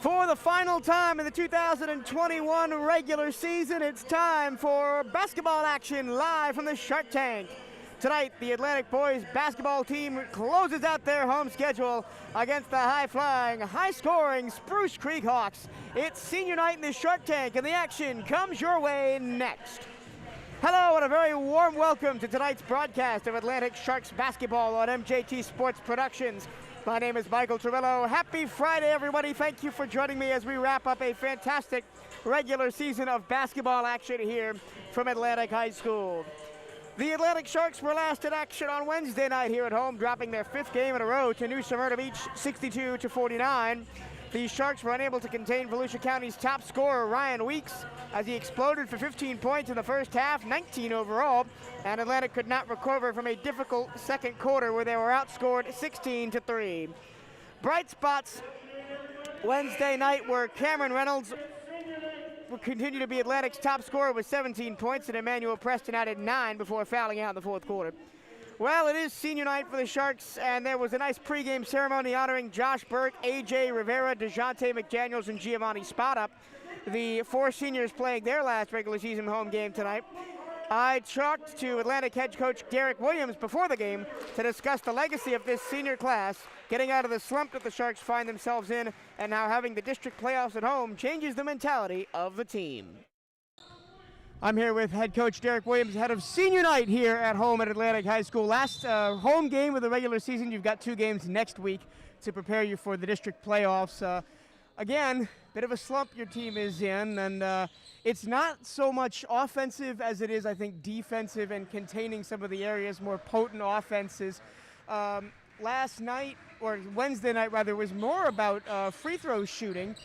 For the final time in the 2021 regular season, it's time for basketball action live from the Shark Tank. Tonight, the Atlantic boys basketball team closes out their home schedule against the high-flying, high-scoring Spruce Creek Hawks. It's senior night in the Shark Tank, and the action comes your way next. Hello, and a very warm welcome to tonight's broadcast of Atlantic Sharks basketball on MJT Sports Productions. My name is Michael Torello. Happy Friday, everybody. Thank you for joining me as we wrap up a fantastic regular season of basketball action here from Atlantic High School. The Atlantic Sharks were last in action on Wednesday night here at home, dropping their fifth game in a row to New Smyrna Beach 62-49. The Sharks were unable to contain Volusia County's top scorer, Ryan Weeks, as he exploded for 15 points in the first half, 19 overall, and Atlantic could not recover from a difficult second quarter where they were outscored 16-3. Bright spots Wednesday night were Cameron Reynolds will continue to be Atlantic's top scorer with 17 points, and Emmanuel Preston added 9 before fouling out in the fourth quarter. Well, it is senior night for the Sharks, and there was a nice pregame ceremony honoring Josh Burke, A.J. Rivera, DeJounte McDaniels, and Giovanni Spada, the four seniors playing their last regular season home game tonight. I talked to Atlantic head coach Derek Williams before the game to discuss the legacy of this senior class, getting out of the slump that the Sharks find themselves in, and how having the district playoffs at home changes the mentality of the team. I'm here with head coach Derek Williams, head of senior night here at home at Atlantic High School. Last home game of the regular season. You've got 2 games next week to prepare you for the district playoffs. Again, bit of a slump your team is in, and it's not so much offensive as it is, I think, defensive and containing some of the areas, more potent offenses. Last night, or Wednesday night rather, was more about free throw shooting.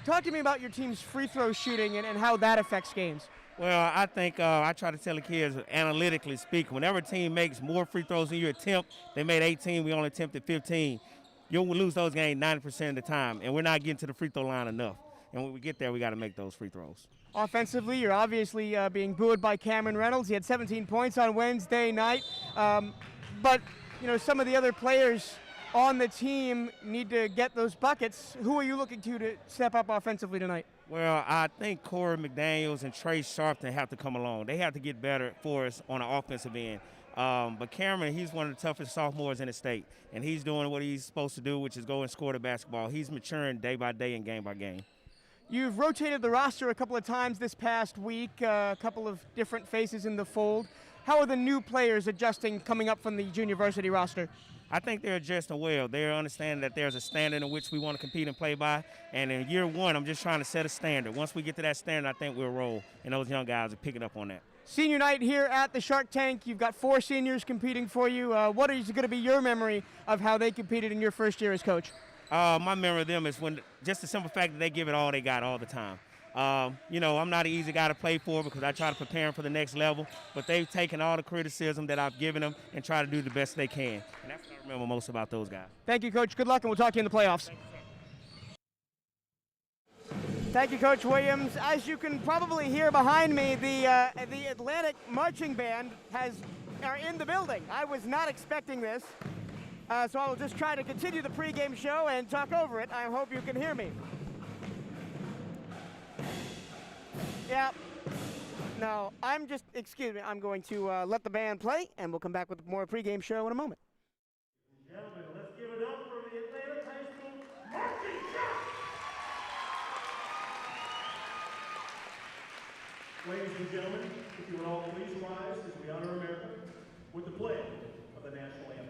Talk to me about your team's free throw shooting and how that affects games. Well, I think I try to tell the kids, analytically speaking, whenever a team makes more free throws than you attempt, they made 18, we only attempted 15. You'll lose those games 90% of the time, and we're not getting to the free throw line enough. And when we get there, we got to make those free throws. Offensively, you're obviously being buoyed by Cameron Reynolds. He had 17 points on Wednesday night. But, you know, some of the other players on the team need to get those buckets. Who are you looking to step up offensively tonight? Well, I think Corey McDaniels and Trey Sharpton have to come along. They have to get better for us on the offensive end. But Cameron, he's one of the toughest sophomores in the state, and he's doing what he's supposed to do, which is go and score the basketball. He's maturing day by day and game by game. You've rotated the roster a couple of times this past week, a couple of different faces in the fold. How are the new players adjusting coming up from the junior varsity roster? I think they're adjusting well. They're understanding that there's a standard in which we want to compete and play by. And in year one, I'm just trying to set a standard. Once we get to that standard, I think we'll roll. And those young guys are picking up on that. Senior night here at the Shark Tank. You've got 4 seniors competing for you. What is going to be your memory of how they competed in your first year as coach? My memory of them is when just the simple fact that they give it all they got all the time. You know, I'm not an easy guy to play for because I try to prepare them for the next level, but they've taken all the criticism that I've given them and try to do the best they can. And that's what I remember most about those guys. Thank you, Coach. Good luck, and we'll talk to you in the playoffs. Thank you, Coach Williams. As you can probably hear behind me, the Atlantic Marching Band are in the building. I was not expecting this, so I will just try to continue the pregame show and talk over it. I hope you can hear me. Yeah. No, excuse me, I'm going to let the band play, and we'll come back with more pregame show in a moment. Gentlemen, let's give it up for the Atlantic High School Marching Sharks! Ladies and gentlemen, if you would all please rise as we honor America with the pledge of the national anthem.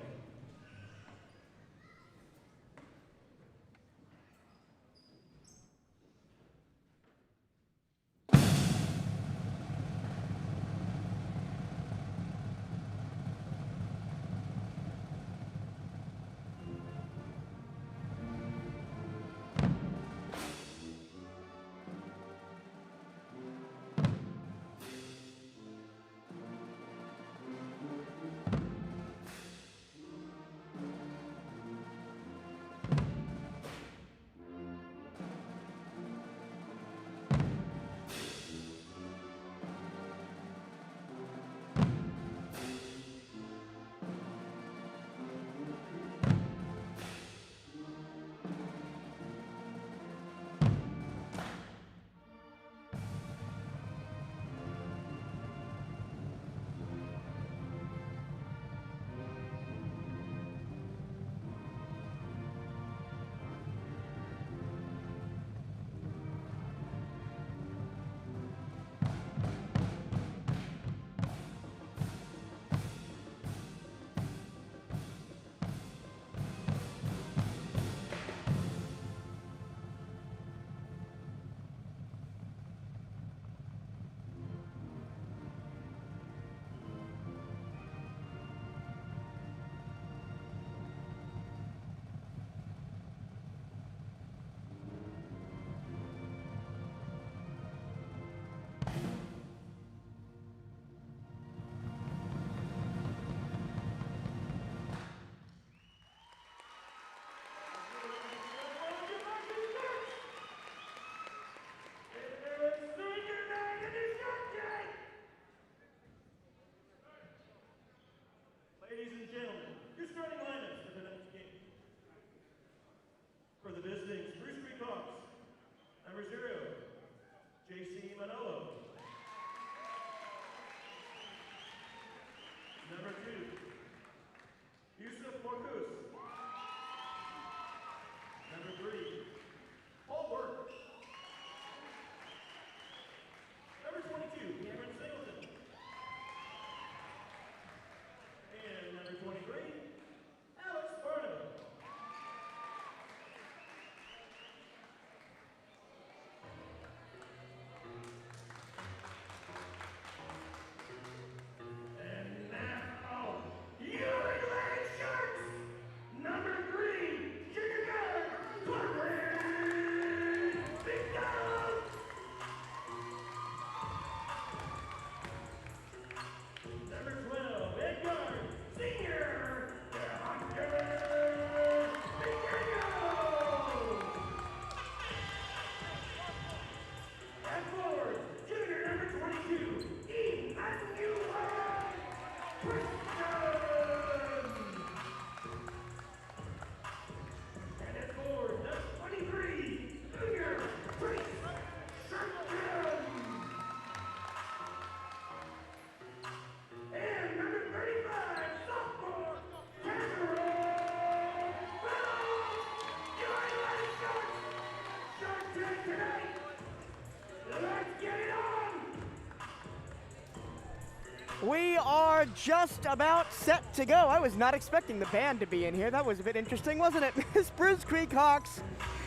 We are just about set to go. I was not expecting the band to be in here. That was a bit interesting, wasn't it? Spruce Creek Hawks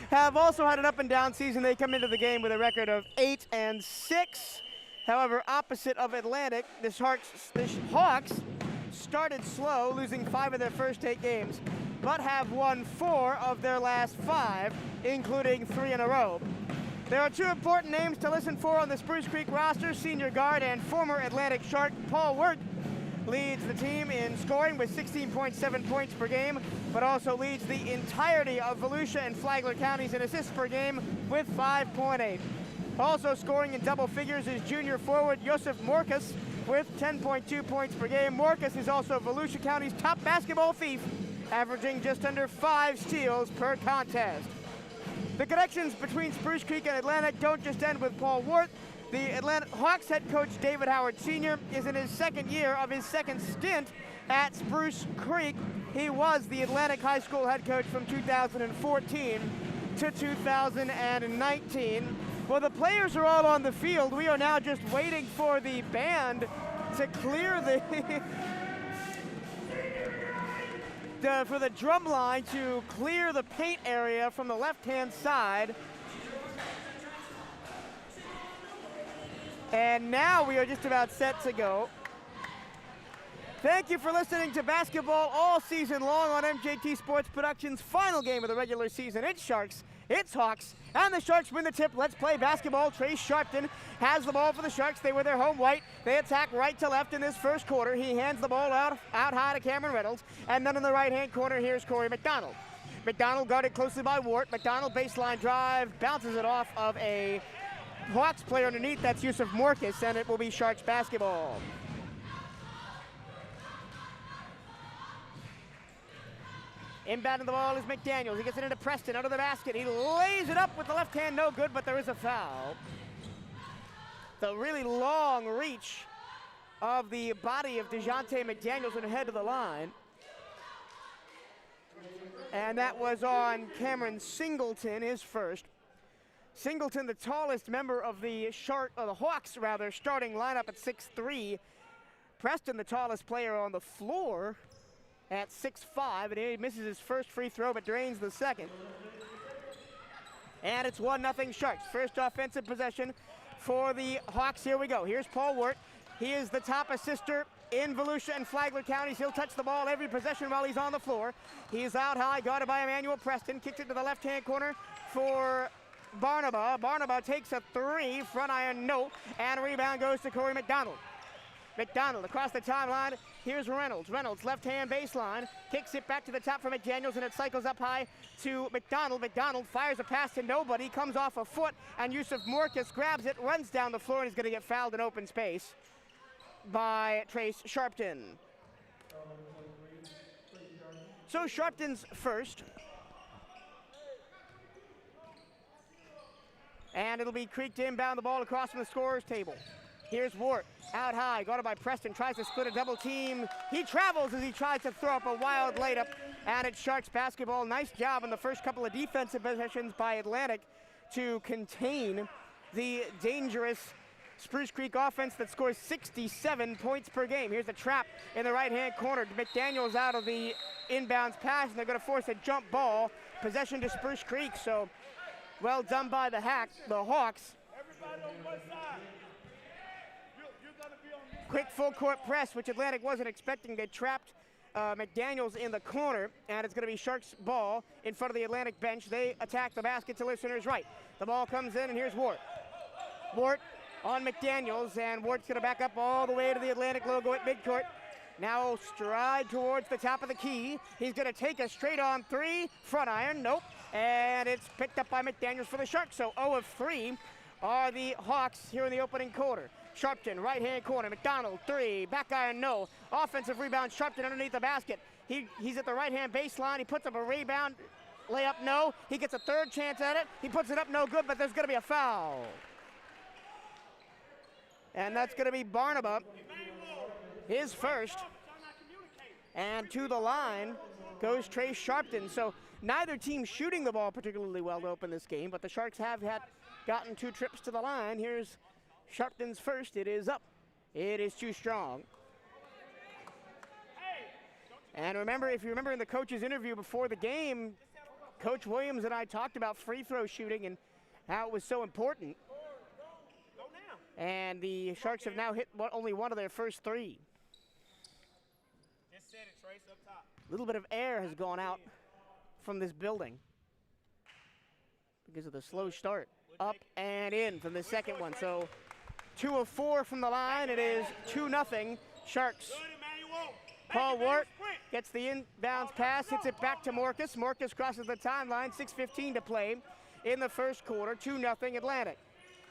have also had an up and down season. They come into the game with a record of 8-6. However, opposite of Atlantic, the Hawks started slow, losing 5 of their first 8 games, but have won 4 of their last 5, including 3 in a row. There are 2 important names to listen for on the Spruce Creek roster. Senior guard and former Atlantic Shark Paul Wirt leads the team in scoring with 16.7 points per game, but also leads the entirety of Volusia and Flagler counties in assists per game with 5.8. Also scoring in double figures is junior forward Josef Morkus with 10.2 points per game. Morkus is also Volusia County's top basketball thief, averaging just under 5 steals per contest. The connections between Spruce Creek and Atlantic don't just end with Paul Wirt. The Atlantic Hawks head coach David Howard Sr. is in his second year of his second stint at Spruce Creek. He was the Atlantic High School head coach from 2014 to 2019. Well, the players are all on the field. We are now just waiting for the band to clear for the drum line to clear the paint area from the left-hand side. And now we are just about set to go. Thank you for listening to basketball all season long on MJT Sports Productions' final game of the regular season. It's Sharks, it's Hawks, and the Sharks win the tip. Let's play basketball. Trace Sharpton has the ball for the Sharks. They wear their home white. They attack right to left in this first quarter. He hands the ball out high to Cameron Reynolds. And then in the right-hand corner, here's Corey McDonald. McDonald guarded closely by Wart. McDonald baseline drive, bounces it off of a Hawks player underneath. That's Josef Morkus, and it will be Sharks basketball. Inbounding the ball is McDaniels. He gets it into Preston, under the basket. He lays it up with the left hand, no good, but there is a foul. The really long reach of the body of DeJounte McDaniels and head to the line. And that was on Cameron Singleton, his first. Singleton, the tallest member of the Hawks, starting lineup at 6'3". Preston, the tallest player on the floor, at 6'5", and he misses his first free throw but drains the second. And it's 1-0 Sharks. First offensive possession for the Hawks. Here we go. Here's Paul Wirt. He is the top assister in Volusia and Flagler counties. He'll touch the ball every possession while he's on the floor. He's out high, guarded by Emmanuel Preston. Kicks it to the left-hand corner for Barnaba. Barnaba takes a 3, front iron, no, and rebound goes to Corey McDonald. McDonald across the timeline. Here's Reynolds. Reynolds, left-hand baseline. Kicks it back to the top for McDaniels, and it cycles up high to McDonald. McDonald fires a pass to nobody. Comes off a foot, and Josef Morkus grabs it, runs down the floor, and is going to get fouled in open space by Trace Sharpton. So Sharpton's first. And it'll be Creek to inbound the ball across from the scorer's table. Here's Wart, out high, guarded by Preston, tries to split a double team. He travels as he tries to throw up a wild layup, and it's Sharks basketball. Nice job in the first couple of defensive possessions by Atlantic to contain the dangerous Spruce Creek offense that scores 67 points per game. Here's a trap in the right-hand corner. McDaniels out of the inbounds pass, and they're going to force a jump ball. Possession to Spruce Creek, so well done by the Hawks. Everybody on one side. Quick full court press, which Atlantic wasn't expecting. They trapped McDaniels in the corner, and it's going to be Sharks ball in front of the Atlantic bench. They attack the basket to listeners right. The ball comes in, and here's Wart. Wart on McDaniels, and Wart's going to back up all the way to the Atlantic logo at midcourt. Now stride towards the top of the key. He's going to take a straight-on 3, front iron, nope. And it's picked up by McDaniels for the Sharks, so 0 of 3 are the Hawks here in the opening quarter. Sharpton, right-hand corner, McDonald, 3, back iron, no. Offensive rebound, Sharpton underneath the basket. He's at the right-hand baseline. He puts up a rebound, layup, no. He gets a third chance at it. He puts it up, no good, but there's going to be a foul. And that's going to be Barnaba, his first. And to the line goes Trace Sharpton. So neither team shooting the ball particularly well to open this game, but the Sharks have gotten 2 trips to the line. Here's Sharpton's first. It is up. It is too strong. And remember, if you remember in the coach's interview before the game, Coach Williams and I talked about free throw shooting and how it was so important. And the Sharks have now hit only one of their first three. Just set it, Trace, up top. A little bit of air has gone out from this building because of the slow start. Up and in from the second one. So 2 of 4 from the line. It is 2-0 Sharks. Paul Wart gets the inbounds pass, hits it back to Morcus. Morcus crosses the timeline, 6:15 to play in the first quarter, 2-0 Atlantic.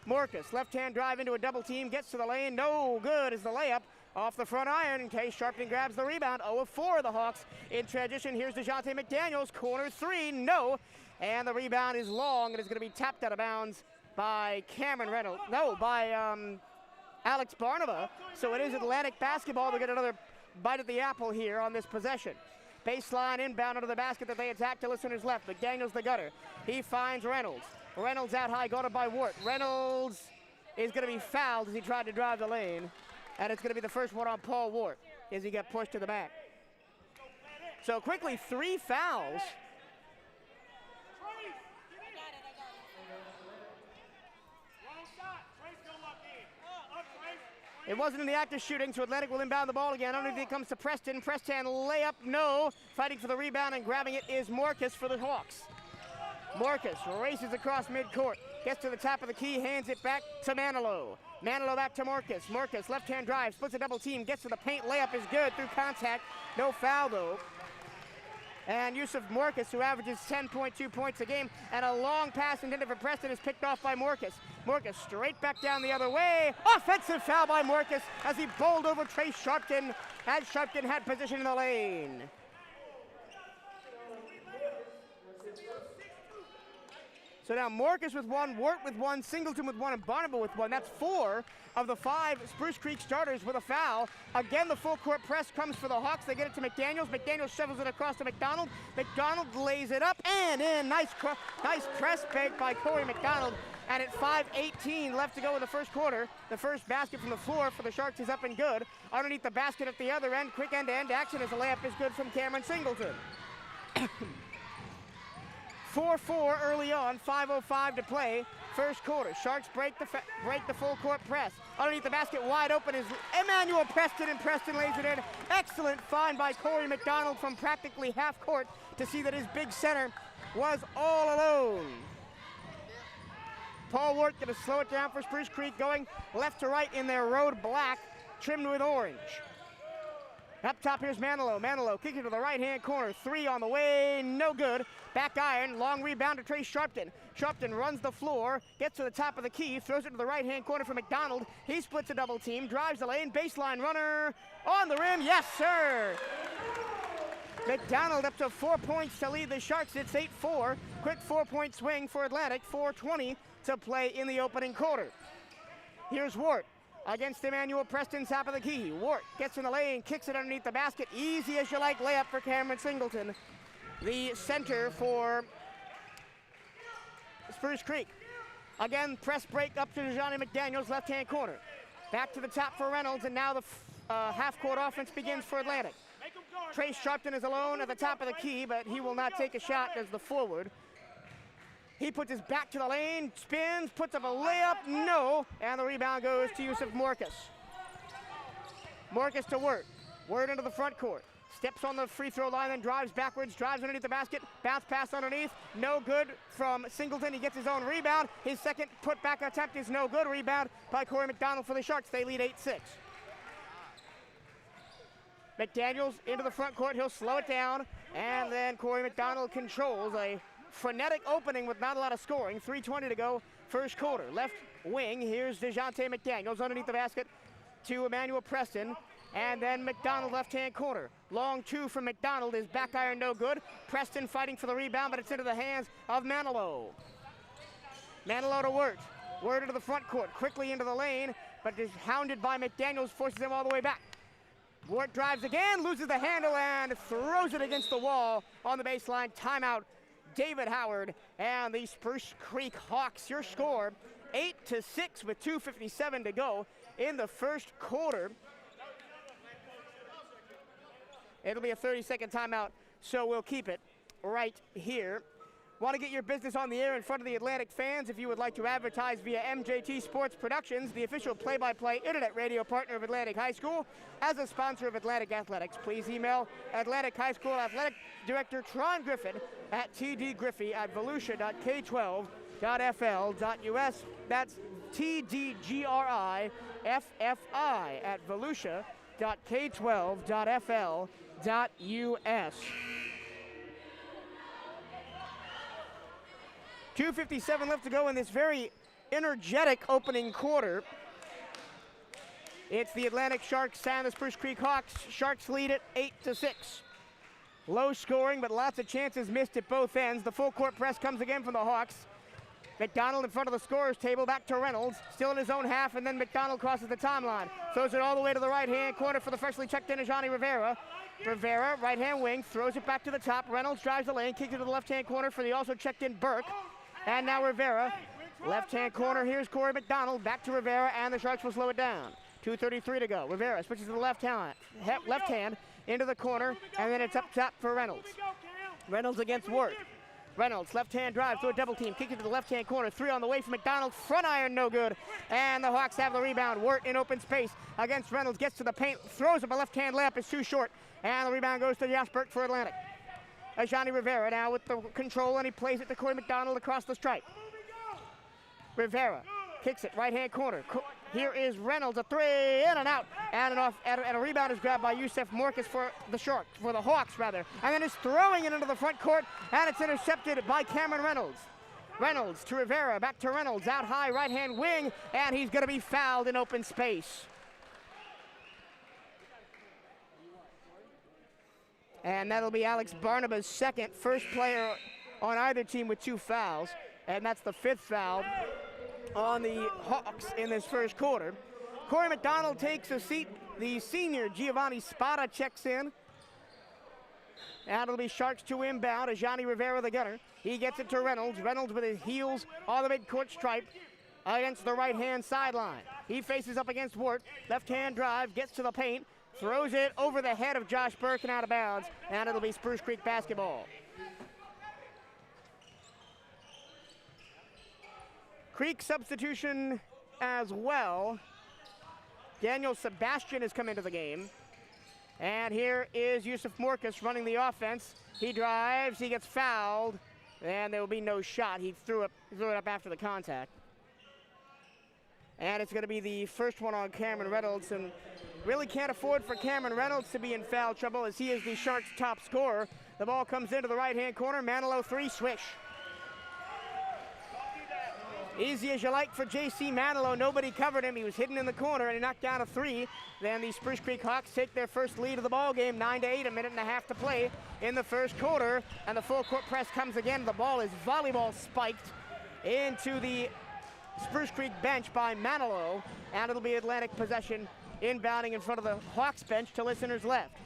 Morcus, left-hand drive into a double team, gets to the lane, no good is the layup off the front iron, and Case Sharpton grabs the rebound. 0 of 4 the Hawks in transition. Here's DeJounte McDaniels, corner 3, no. And the rebound is long and is going to be tapped out of bounds by Cameron Reynolds. No, by Alex Barnaba. So it is Atlantic basketball to get another bite at the apple here on this possession. Baseline inbound under the basket that they attack to listeners left. McDaniels the gutter. He finds Reynolds. Reynolds out high, guarded by Wart. Reynolds is going to be fouled as he tried to drive the lane. And it's going to be the first one on Paul Wart as he got pushed to the back. So quickly, 3 fouls. It wasn't in the act of shooting, so Atlantic will inbound the ball again. Underneath it comes to Preston. Preston layup, no. Fighting for the rebound and grabbing it is Marcus for the Hawks. Marcus races across midcourt, gets to the top of the key, hands it back to Manilow. Manilow back to Marcus. Marcus, left-hand drive, splits a double team, gets to the paint. Layup is good through contact. No foul, though. And Yusuf Marcus, who averages 10.2 points a game, and a long pass intended for Preston is picked off by Marcus. Marcus straight back down the other way. Offensive foul by Marcus as he bowled over Trace Sharpton as Sharpton had position in the lane. So now Marcus with 1, Wart with 1, Singleton with 1, and Barnaba with 1. That's 4 of the 5 Spruce Creek starters with a foul. Again, the full court press comes for the Hawks. They get it to McDaniels. McDaniels shovels it across to McDonald. McDonald lays it up and in. Nice press fake by Corey McDonald. And at 5:18 left to go in the first quarter, the first basket from the floor for the Sharks is up and good. Underneath the basket at the other end, quick end-to-end action as the layup is good from Cameron Singleton. 4-4 early on, 5:05 to play, first quarter. Sharks break the full court press. Underneath the basket, wide open is Emmanuel Preston, and Preston lays it in. Excellent find by Corey McDonald from practically half court to see that his big center was all alone. Paul Wart going to slow it down for Spruce Creek, going left to right in their road black, trimmed with orange. Up top, here's Manilow. Manilow kicking to the right-hand corner. 3 on the way, no good. Back iron, long rebound to Trace Sharpton. Sharpton runs the floor, gets to the top of the key, throws it to the right-hand corner for McDonald. He splits a double team, drives the lane, baseline runner on the rim. Yes, sir. McDonald up to 4 points to lead the Sharks. It's 8-4. Quick 4-point swing for Atlantic. 4:20 to play in the opening quarter. Here's Wart against Emmanuel Preston, top of the key. Wart gets in the lane, kicks it underneath the basket. Easy as you like layup for Cameron Singleton, the center for Spruce Creek. Again, press break up to Johnny McDaniels, left-hand corner. Back to the top for Reynolds, and now the half-court offense begins for Atlantic. Trace Sharpton is alone at the top of the key, but he will not take a shot as the forward. He puts his back to the lane, spins, puts up a layup, no, and the rebound goes to Yusuf Marcus. Marcus to Wart. Wart into the front court. Steps on the free throw line, then drives backwards, drives underneath the basket, bounce pass underneath, no good from Singleton. He gets his own rebound. His second put-back attempt is no good. Rebound by Corey McDonald for the Sharks. They lead 8-6. McDaniels into the front court. He'll slow it down, and then Corey McDonald controls a frenetic opening with not a lot of scoring. 3:20 to go, first quarter. Left wing, here's DeJounte McDaniels underneath the basket to Emmanuel Preston, and then McDonald left-hand corner. Long 2 from McDonald is back iron, no good. Preston fighting for the rebound, but it's into the hands of Manilow. Manilow to Wart. Wart into the front court, quickly into the lane, but is hounded by McDaniels, forces him all the way back. Wart drives again, loses the handle, and throws it against the wall on the baseline. Timeout, David Howard and the Spruce Creek Hawks. Your score, 8-6 with 2:57 to go in the first quarter. It'll be a 30-second timeout, so we'll keep it right here. Want to get your business on the air in front of the Atlantic fans? If you would like to advertise via MJT Sports Productions, the official play-by-play internet radio partner of Atlantic High School, as a sponsor of Atlantic Athletics, please email Atlantic High School Athletic Director Tron Griffin at tdgriffy@volusia.k12.fl.us. That's TDGRIFFI at volusia.k12.fl.us. 2:57 left to go in this very energetic opening quarter. It's the Atlantic Sharks and the Spruce Creek Hawks. Sharks lead it 8-6. Low scoring, but lots of chances missed at both ends. The full court press comes again from the Hawks. McDonald in front of the scorer's table, back to Reynolds, still in his own half, and then McDonald crosses the timeline. Throws it all the way to the right-hand corner for the freshly checked in Ajani Rivera. Rivera, right-hand wing, throws it back to the top. Reynolds drives the lane, kicks it to the left-hand corner for the also checked in Burke. And now Rivera, left-hand corner, here's Corey McDonald, back to Rivera, and the Sharks will slow it down. 2:33 to go. Rivera switches to the left hand into the corner, and then it's up top for Reynolds. Reynolds against Ward. Reynolds, left-hand drive, through a double team, kick it to the left-hand corner, 3 on the way for McDonald, front iron, no good. And the Hawks have the rebound. Wirt in open space against Reynolds, gets to the paint, throws up a left-hand layup, it's too short. And the rebound goes to Josh Burke for Atlantic. Ajani Rivera now with the control, and he plays it to Corey McDonald across the stripe. Rivera kicks it, right-hand corner. Here is Reynolds, a 3, in and out, and a rebound is grabbed by Yusef Morkis for the Hawks, and then is throwing it into the front court, and it's intercepted by Cameron Reynolds. Reynolds to Rivera, back to Reynolds, out high, right-hand wing, and he's going to be fouled in open space. And that'll be Alex Barnaba's first player on either team with 2 fouls, and that's the 5th foul on the Hawks in this first quarter. Corey McDonald takes a seat. The senior Giovanni Spada checks in. And it'll be Sharks to inbound. Ajani Rivera, the gunner. He gets it to Reynolds. Reynolds with his heels on the midcourt stripe against the right-hand sideline. He faces up against Wart. Left-hand drive, gets to the paint, throws it over the head of Josh Burke and out of bounds. And it'll be Spruce Creek basketball. Creek substitution as well. Daniel Sebastian has come into the game. And here is Yusuf Morkis running the offense. He drives, he gets fouled, and there will be no shot. He threw it up after the contact. And it's going to be the first one on Cameron Reynolds, and really can't afford for Cameron Reynolds to be in foul trouble as he is the Sharks' top scorer. The ball comes into the right-hand corner. Manilow 3, swish. Easy as you like for J.C. Manilow. Nobody covered him. He was hidden in the corner, and he knocked down a 3. Then the Spruce Creek Hawks take their first lead of the ball game, 9-8, a minute and a half to play in the first quarter. And the full court press comes again. The ball is volleyball spiked into the Spruce Creek bench by Manilow, and it'll be Atlantic possession inbounding in front of the Hawks bench to listeners left.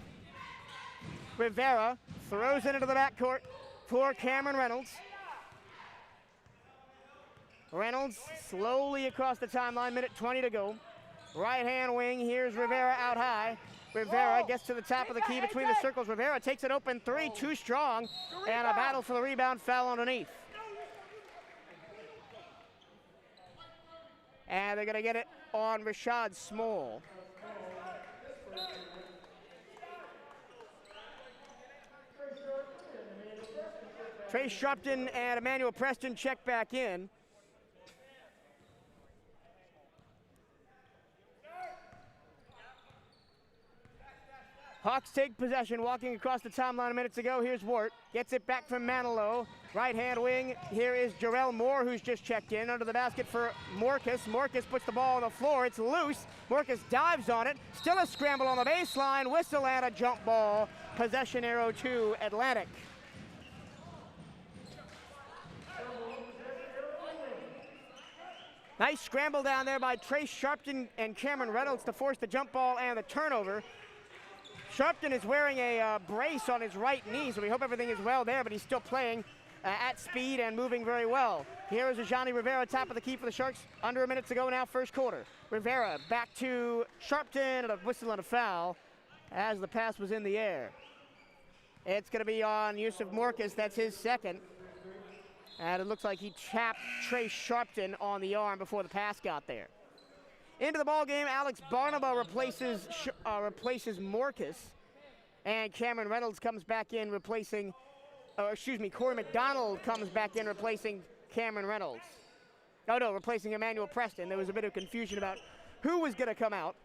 Rivera throws it into the backcourt for Cameron Reynolds. Reynolds slowly across the timeline, minute 20 to go. Right-hand wing, here's Rivera out high. Rivera gets to the top of the key between the circles. Rivera takes it open 3, too strong, and a battle for the rebound, foul underneath. And they're going to get it on Rashad Small. Trey Sharpton and Emmanuel Preston check back in. Hawks take possession, walking across the timeline a minute ago. Here's Wart, gets it back from Manilow. Right-hand wing, here is Jarrell Moore, who's just checked in. Under the basket for Morkis. Morkis puts the ball on the floor, it's loose. Morkis dives on it, still a scramble on the baseline, whistle and a jump ball. Possession arrow to Atlantic. Nice scramble down there by Trace Sharpton and Cameron Reynolds to force the jump ball and the turnover. Sharpton is wearing a brace on his right knee, so we hope everything is well there, but he's still playing at speed and moving very well. Here is Ajani Rivera, top of the key for the Sharks. Under a minute to go now, first quarter. Rivera back to Sharpton, and a whistle and a foul as the pass was in the air. It's going to be on Yusuf Morcus. That's his second. And it looks like he chapped Trey Sharpton on the arm before the pass got there. Into the ball game, Alex Barnaba replaces Morcus. And Cameron Reynolds comes back in replacing, Corey McDonald comes back in replacing Cameron Reynolds. Oh no, replacing Emmanuel Preston. There was a bit of confusion about who was going to come out.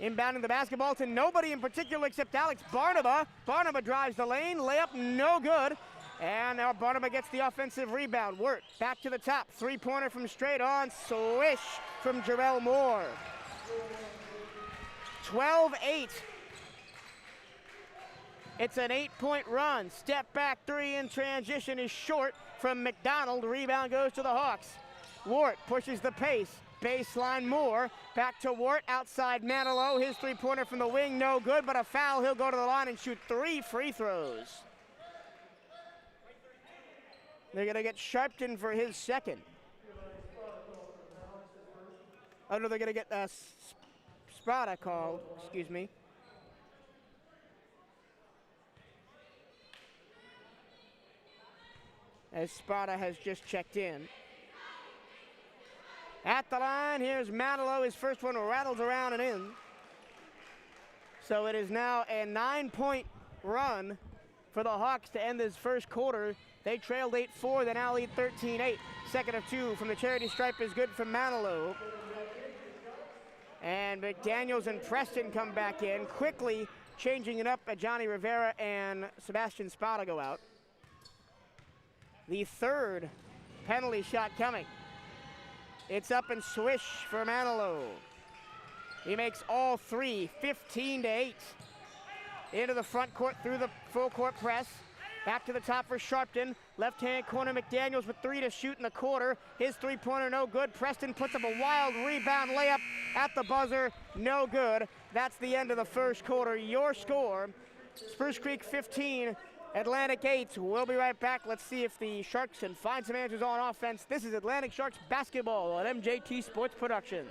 Inbounding the basketball to nobody in particular except Alex Barnaba. Barnaba drives the lane, layup no good. And now Barnaba gets the offensive rebound. Wirt back to the top, three-pointer from straight on, swish from Jarrell Moore. 12-8. It's an 8-point run. Step back three in transition is short from McDonald. Rebound goes to the Hawks. Wirt pushes the pace. Baseline Moore, back to Wirt, outside Manilow. His three-pointer from the wing, no good, but a foul. He'll go to the line and shoot 3 free throws. They're going to get Sharpton for his second. Oh, no, they're going to get Spada called, excuse me. As Spada has just checked in. At the line, here's Manilow. His first one rattles around and in. So it is now a 9-point run for the Hawks to end this first quarter. They trailed 8-4, they now lead 13-8. Second of 2 from the charity stripe is good for Manilow. And McDaniels and Preston come back in, quickly changing it up. Johnny Rivera and Sebastian Spada go out. The third penalty shot coming. It's up and swish for Manilow. He makes all 3, 15-8. Into the front court through the full court press. Back to the top for Sharpton. Left-hand corner, McDaniels with 3 to shoot in the quarter. His three-pointer no good. Preston puts up a wild rebound layup at the buzzer. No good. That's the end of the first quarter. Your score, Spruce Creek 15, Atlantic 8. We'll be right back. Let's see if the Sharks can find some answers on offense. This is Atlantic Sharks basketball on MJT Sports Productions.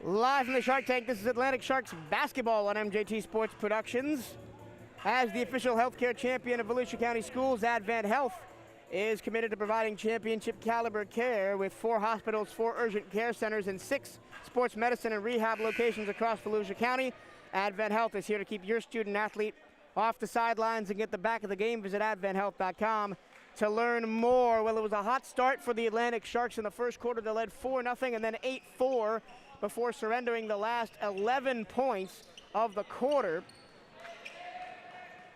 Live from the Shark Tank, this is Atlantic Sharks basketball on MJT Sports Productions. As the official healthcare champion of Volusia County Schools, Advent Health is committed to providing championship caliber care with 4 hospitals, 4 urgent care centers, and 6 sports medicine and rehab locations across Volusia County. Advent Health is here to keep your student athlete off the sidelines and get the back of the game. Visit adventhealth.com to learn more. Well, it was a hot start for the Atlantic Sharks in the first quarter. They led 4-0 and then 8-4 before surrendering the last 11 points of the quarter.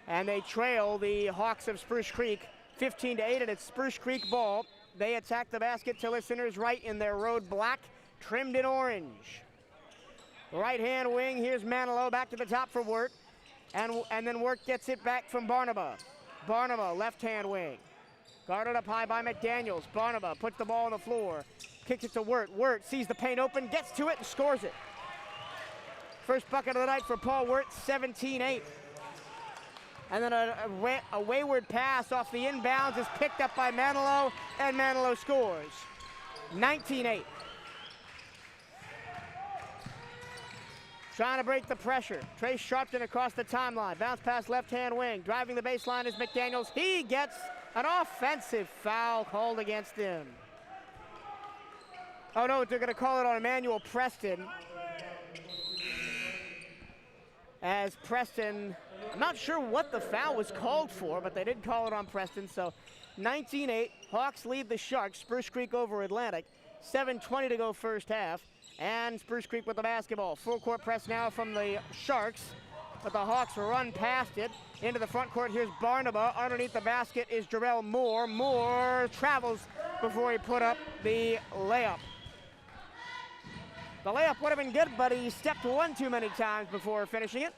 And they trail the Hawks of Spruce Creek 15-8, and it's Spruce Creek ball. They attack the basket to listeners right in their road black, trimmed in orange. Right-hand wing, here's Manilow back to the top for Wirt. And then Wirt gets it back from Barnaba. Barnaba, left-hand wing. Guarded up high by McDaniels. Barnaba puts the ball on the floor. Kicks it to Wirt. Wirt sees the paint open, gets to it, and scores it. First bucket of the night for Paul Wirt, 17-8. And then a wayward pass off the inbounds is picked up by Manilow, and Manilow scores. 19-8. Trying to break the pressure. Trey Sharpton across the timeline. Bounce pass left-hand wing. Driving the baseline is McDaniels. He gets an offensive foul called against him. Oh no, they're going to call it on Emmanuel Preston. As Preston, I'm not sure what the foul was called for, but they did call it on Preston. So 19-8, Hawks lead the Sharks. Spruce Creek over Atlantic. 7:20 to go first half. And Spruce Creek with the basketball. Full court press now from the Sharks. But the Hawks run past it. Into the front court, here's Barnaba. Underneath the basket is Jarrell Moore. Moore travels before he put up the layup. The layup would have been good, but he stepped one too many times before finishing it.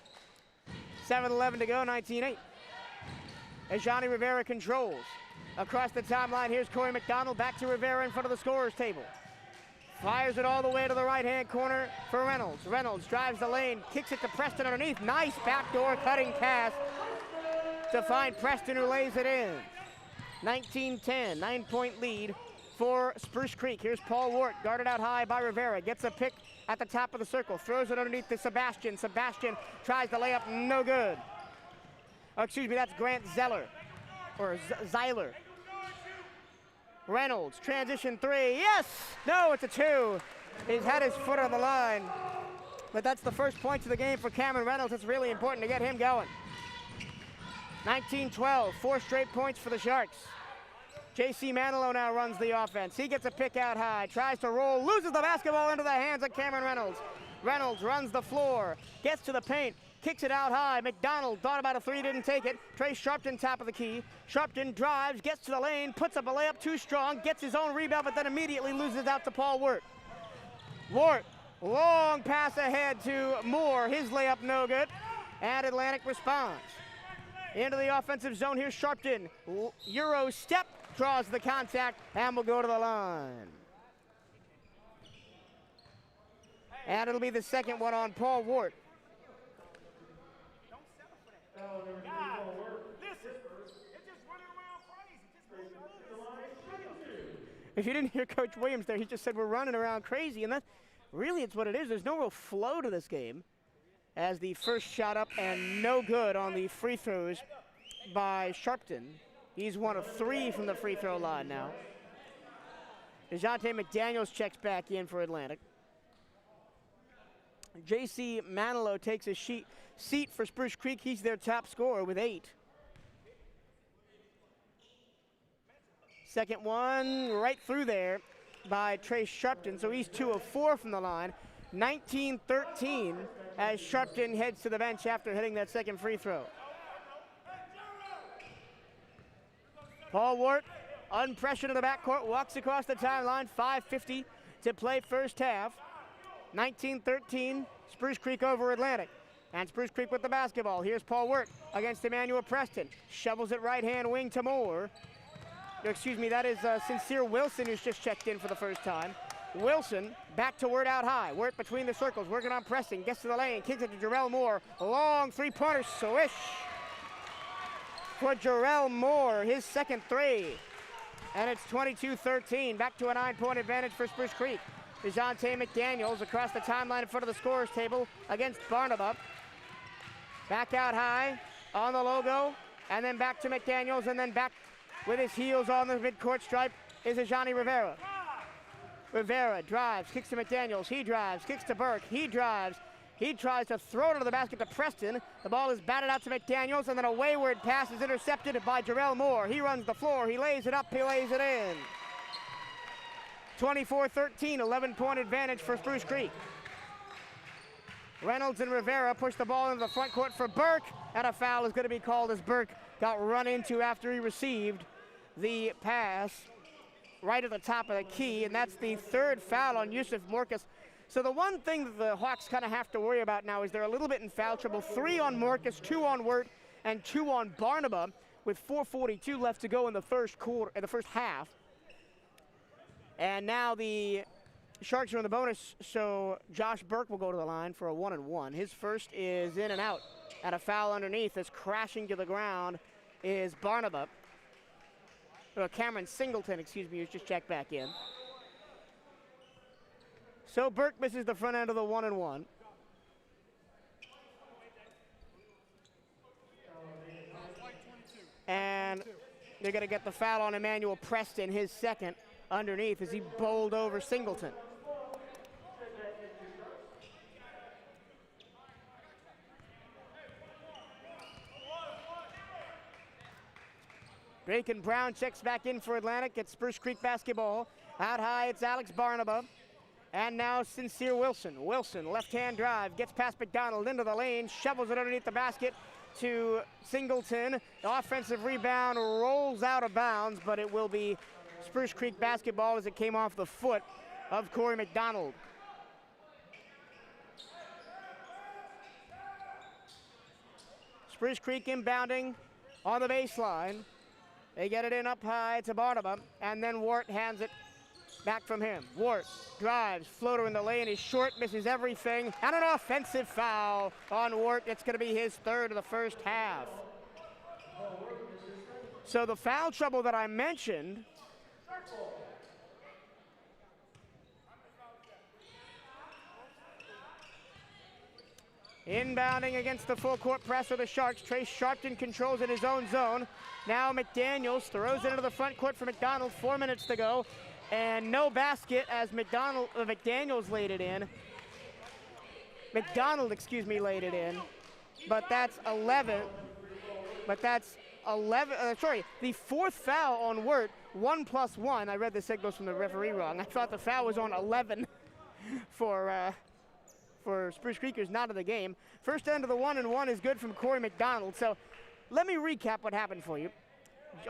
7:11 to go, 19-8. As Johnny Rivera controls. Across the timeline, here's Corey McDonald, back to Rivera in front of the scorer's table. Fires it all the way to the right-hand corner for Reynolds. Reynolds drives the lane, kicks it to Preston underneath. Nice backdoor cutting pass to find Preston, who lays it in. 19-10, 9-point lead for Spruce Creek. Here's Paul Wart, guarded out high by Rivera. Gets a pick at the top of the circle, throws it underneath to Sebastian. Sebastian tries the layup, no good. Oh, excuse me, that's Grant Zeller, or Zeiler. Reynolds, transition three, yes! No, it's a two. He's had his foot on the line. But that's the first points of the game for Cameron Reynolds. It's really important to get him going. 19-12, 4 straight points for the Sharks. J.C. Manilow now runs the offense. He gets a pick out high, tries to roll, loses the basketball into the hands of Cameron Reynolds. Reynolds runs the floor, gets to the paint, kicks it out high. McDonald thought about a three, didn't take it. Trey Sharpton, top of the key. Sharpton drives, gets to the lane, puts up a layup too strong, gets his own rebound, but then immediately loses out to Paul Wart. Wart, long pass ahead to Moore. His layup no good, and Atlantic responds. Into the offensive zone, here's Sharpton. Euro step, draws the contact, and will go to the line. And it'll be the second one on Paul Wart. If you didn't hear Coach Williams there, he just said we're running around crazy, and that really it's what it is. There's no real flow to this game, as the first shot up and no good on the free throws by Sharpton. He's 1 of 3 from the free throw line now. DeJounte McDaniels checks back in for Atlantic. J.C. Manilow takes a seat for Spruce Creek. He's their top scorer with 8. Second one right through there by Trey Sharpton, so he's 2 of 4 from the line. 19-13 as Sharpton heads to the bench after hitting that second free throw. Paul Wart, unpressured in the backcourt, walks across the timeline. 5:50 to play first half. 19-13, Spruce Creek over Atlantic. And Spruce Creek with the basketball. Here's Paul Wart against Emmanuel Preston. Shovels it right-hand wing to Moore. Excuse me, that is Sincere Wilson, who's just checked in for the first time. Wilson back to Wart out high. Wart between the circles, working on pressing. Gets to the lane, kicks it to Jarrell Moore. Long three-pointer, swish for Jarrell Moore, his second three. And it's 22-13, back to a 9-point advantage for Spruce Creek. DeJounte McDaniels across the timeline in front of the scorer's table against Barnaba. Back out high on the logo, and then back to McDaniels, and then back with his heels on the midcourt stripe is Johnny Rivera. Rivera drives, kicks to McDaniels. He drives, kicks to Burke. He drives. He tries to throw it to the basket to Preston. The ball is batted out to McDaniels, and then a wayward pass is intercepted by Jarrell Moore. He runs the floor. He lays it up. He lays it in. 24-13, 11-point advantage for Spruce Creek. Reynolds and Rivera push the ball into the front court for Burke, and a foul is going to be called as Burke got run into after he received the pass right at the top of the key, and that's the third foul on Yusuf Morcus. So the one thing that the Hawks kind of have to worry about now is they're a little bit in foul trouble. 3 on Morcus, 2 on Wart, and 2 on Barnaba, with 4:42 left to go in the first quarter, in the first half. And now the Sharks are in the bonus, so Josh Burke will go to the line for a 1-and-1. His first is in and out, and a foul underneath as crashing to the ground is Barnaba. Cameron Singleton, excuse me, who's just checked back in. So Burke misses the front end of the 1-and-1. And they're going to get the foul on Emmanuel Preston, his second, underneath as he bowled over Singleton. Bacon Brown checks back in for Atlantic. It's Spruce Creek basketball. Out high, it's Alex Barnaba. And now Sincere Wilson. Wilson, left-hand drive, gets past McDonald into the lane, shovels it underneath the basket to Singleton. The offensive rebound rolls out of bounds, but it will be Spruce Creek basketball as it came off the foot of Corey McDonald. Spruce Creek inbounding on the baseline. They get it in up high to Barnaba, and then Wart hands it back from him. Wart drives, floater in the lane is short, misses everything, and an offensive foul on Wart. It's going to be his third of the first half. So the foul trouble that I mentioned inbounding against the full court press of the Sharks. Trace Sharpton controls in his own zone. Now McDaniels throws it into the front court for McDonald. 4 minutes to go. And no basket as McDaniels laid it in. McDonald, laid it in. But that's 11. The fourth foul on Wirt. 1 plus 1. I read the signals from the referee wrong. I thought the foul was on 11 for Spruce Creekers, not in the game. First end of the 1-and-1 is good from Corey McDonald. So let me recap what happened for you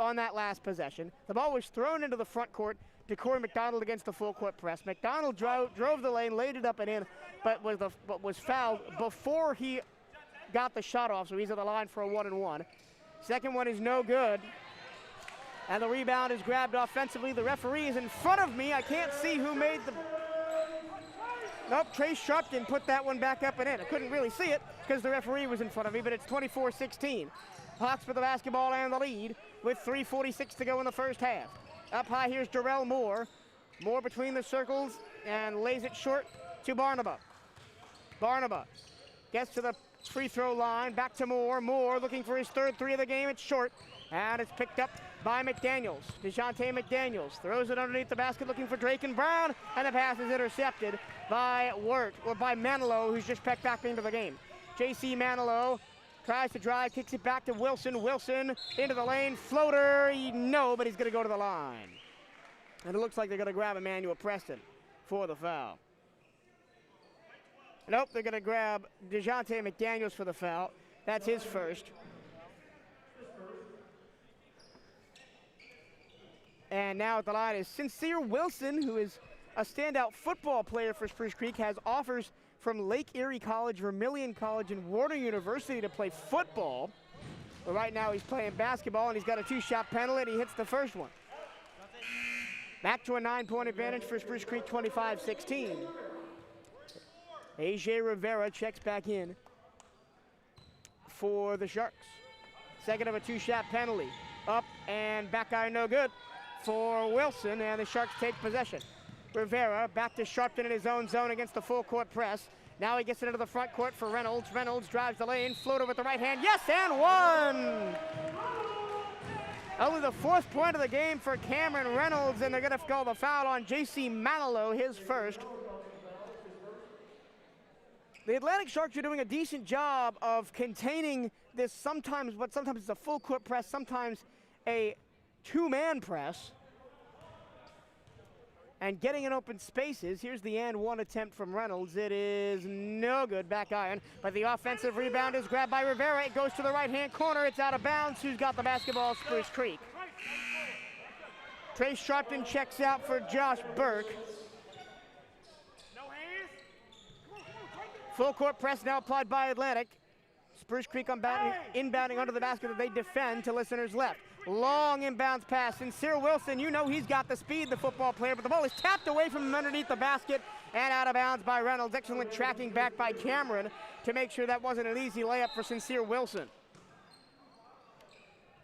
on that last possession. The ball was thrown into the front court to Corey McDonald against the full court press. McDonald drove the lane, laid it up and in, but was fouled before he got the shot off, so he's at the line for a 1-and-1. Second one is no good, and the rebound is grabbed offensively. The referee is in front of me. I can't see who made the... Nope, Trace Sharpton put that one back up and in. I couldn't really see it because the referee was in front of me, but it's 24-16. Hawks with the basketball and the lead with 3:46 to go in the first half. Up high, here's Darrell Moore. Moore between the circles and lays it short to Barnaba. Barnaba gets to the free throw line, back to Moore. Moore looking for his third three of the game. It's short, and it's picked up by McDaniels. DeJounte McDaniels throws it underneath the basket looking for Drake and Brown, and the pass is intercepted by Manilow, who's just pecked back into the game. J.C. Manilow tries to drive, kicks it back to Wilson. Wilson into the lane, floater, no, but he's going to go to the line. And it looks like they're going to grab Emmanuel Preston for the foul. Nope, they're going to grab DeJounte McDaniels for the foul. That's his first. And now at the line is Sincere Wilson, who is a standout football player for Spruce Creek, has offers from Lake Erie College, Vermilion College, and Warner University to play football. But right now he's playing basketball, and he's got a two-shot penalty, and he hits the first one. Back to a 9-point advantage for Spruce Creek, 25-16. A.J. Rivera checks back in for the Sharks. Second of a two-shot penalty. Up and back iron, no good for Wilson, and the Sharks take possession. Rivera back to Sharpton in his own zone against the full court press. Now he gets it into the front court for Reynolds. Reynolds drives the lane, floater with the right hand. Yes, and one! Only the fourth point of the game for Cameron Reynolds, and they're going to call the foul on J.C. Manilow, his first. The Atlantic Sharks are doing a decent job of containing this sometimes it's a full court press, sometimes a two-man press, and getting in open spaces. Here's the and one attempt from Reynolds. It is no good, back iron, but the offensive rebound is grabbed by Rivera. It goes to the right-hand corner. It's out of bounds. Who's got the basketball? Spruce Creek. Trace Sharpton checks out for Josh Burke. Full court press now applied by Atlantic. Spruce Creek inbounding under the basket that they defend to listeners left. Long inbounds pass. Sincere Wilson, you know he's got the speed, the football player, but the ball is tapped away from him underneath the basket and out of bounds by Reynolds. Excellent tracking back by Cameron to make sure that wasn't an easy layup for Sincere Wilson.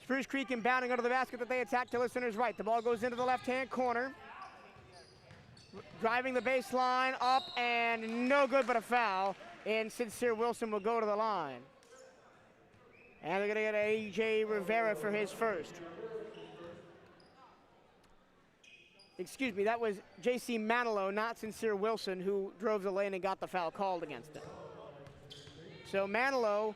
Spruce Creek inbounding under the basket that they attack to listeners right. The ball goes into the left-hand corner. Driving the baseline up and no good but a foul. And Sincere Wilson will go to the line. And they're going to get A.J. Rivera for his first. Excuse me, that was J.C. Manilow, not Sincere Wilson, who drove the lane and got the foul called against him. So Manilow,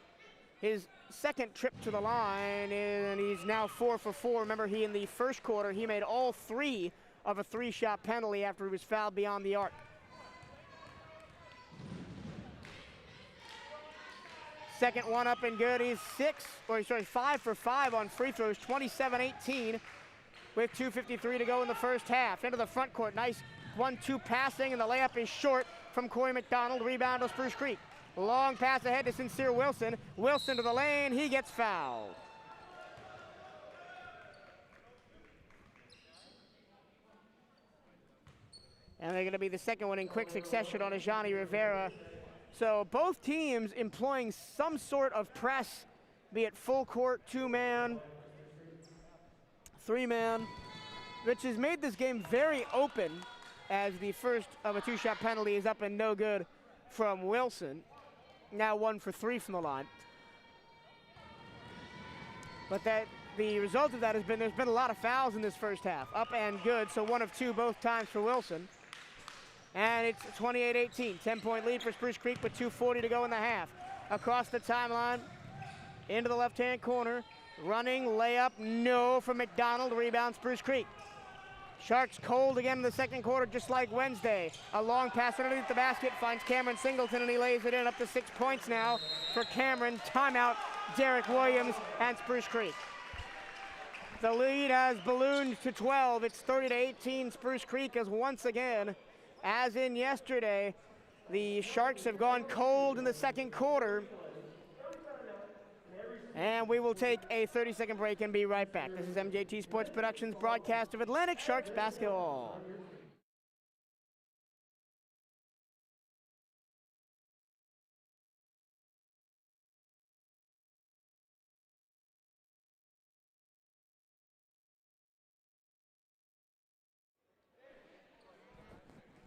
his second trip to the line, and he's now 4 for 4. Remember, in the first quarter, he made all three of a three-shot penalty after he was fouled beyond the arc. Second one up and good. He's 5 for 5 on free throws, 27-18 with 2:53 to go in the first half. Into the front court, nice 1-2 passing, and the layup is short from Corey McDonald. Rebound to Spruce Creek. Long pass ahead to Sincere Wilson. Wilson to the lane, he gets fouled. And they're going to be the second one in quick succession on Ajani Rivera. So both teams employing some sort of press, be it full court, 2-man, 3-man, which has made this game very open as the first of a 2-shot penalty is up and no good from Wilson. Now 1 for 3 from the line. But the result of that has been there's been a lot of fouls in this first half. Up and good, so 1 of 2 both times for Wilson. And it's 28-18, 10-point lead for Spruce Creek with 2:40 to go in the half. Across the timeline, into the left-hand corner, running, layup, no from McDonald, rebound Spruce Creek. Sharks cold again in the second quarter, just like Wednesday. A long pass underneath the basket, finds Cameron Singleton, and he lays it in, up to 6 points now for Cameron. Timeout, Derek Williams and Spruce Creek. The lead has ballooned to 12. It's 30-18. Spruce Creek is once again, as in yesterday, the Sharks have gone cold in the second quarter. And we will take a 30-second break and be right back. This is MJT Sports Productions broadcast of Atlantic Sharks basketball.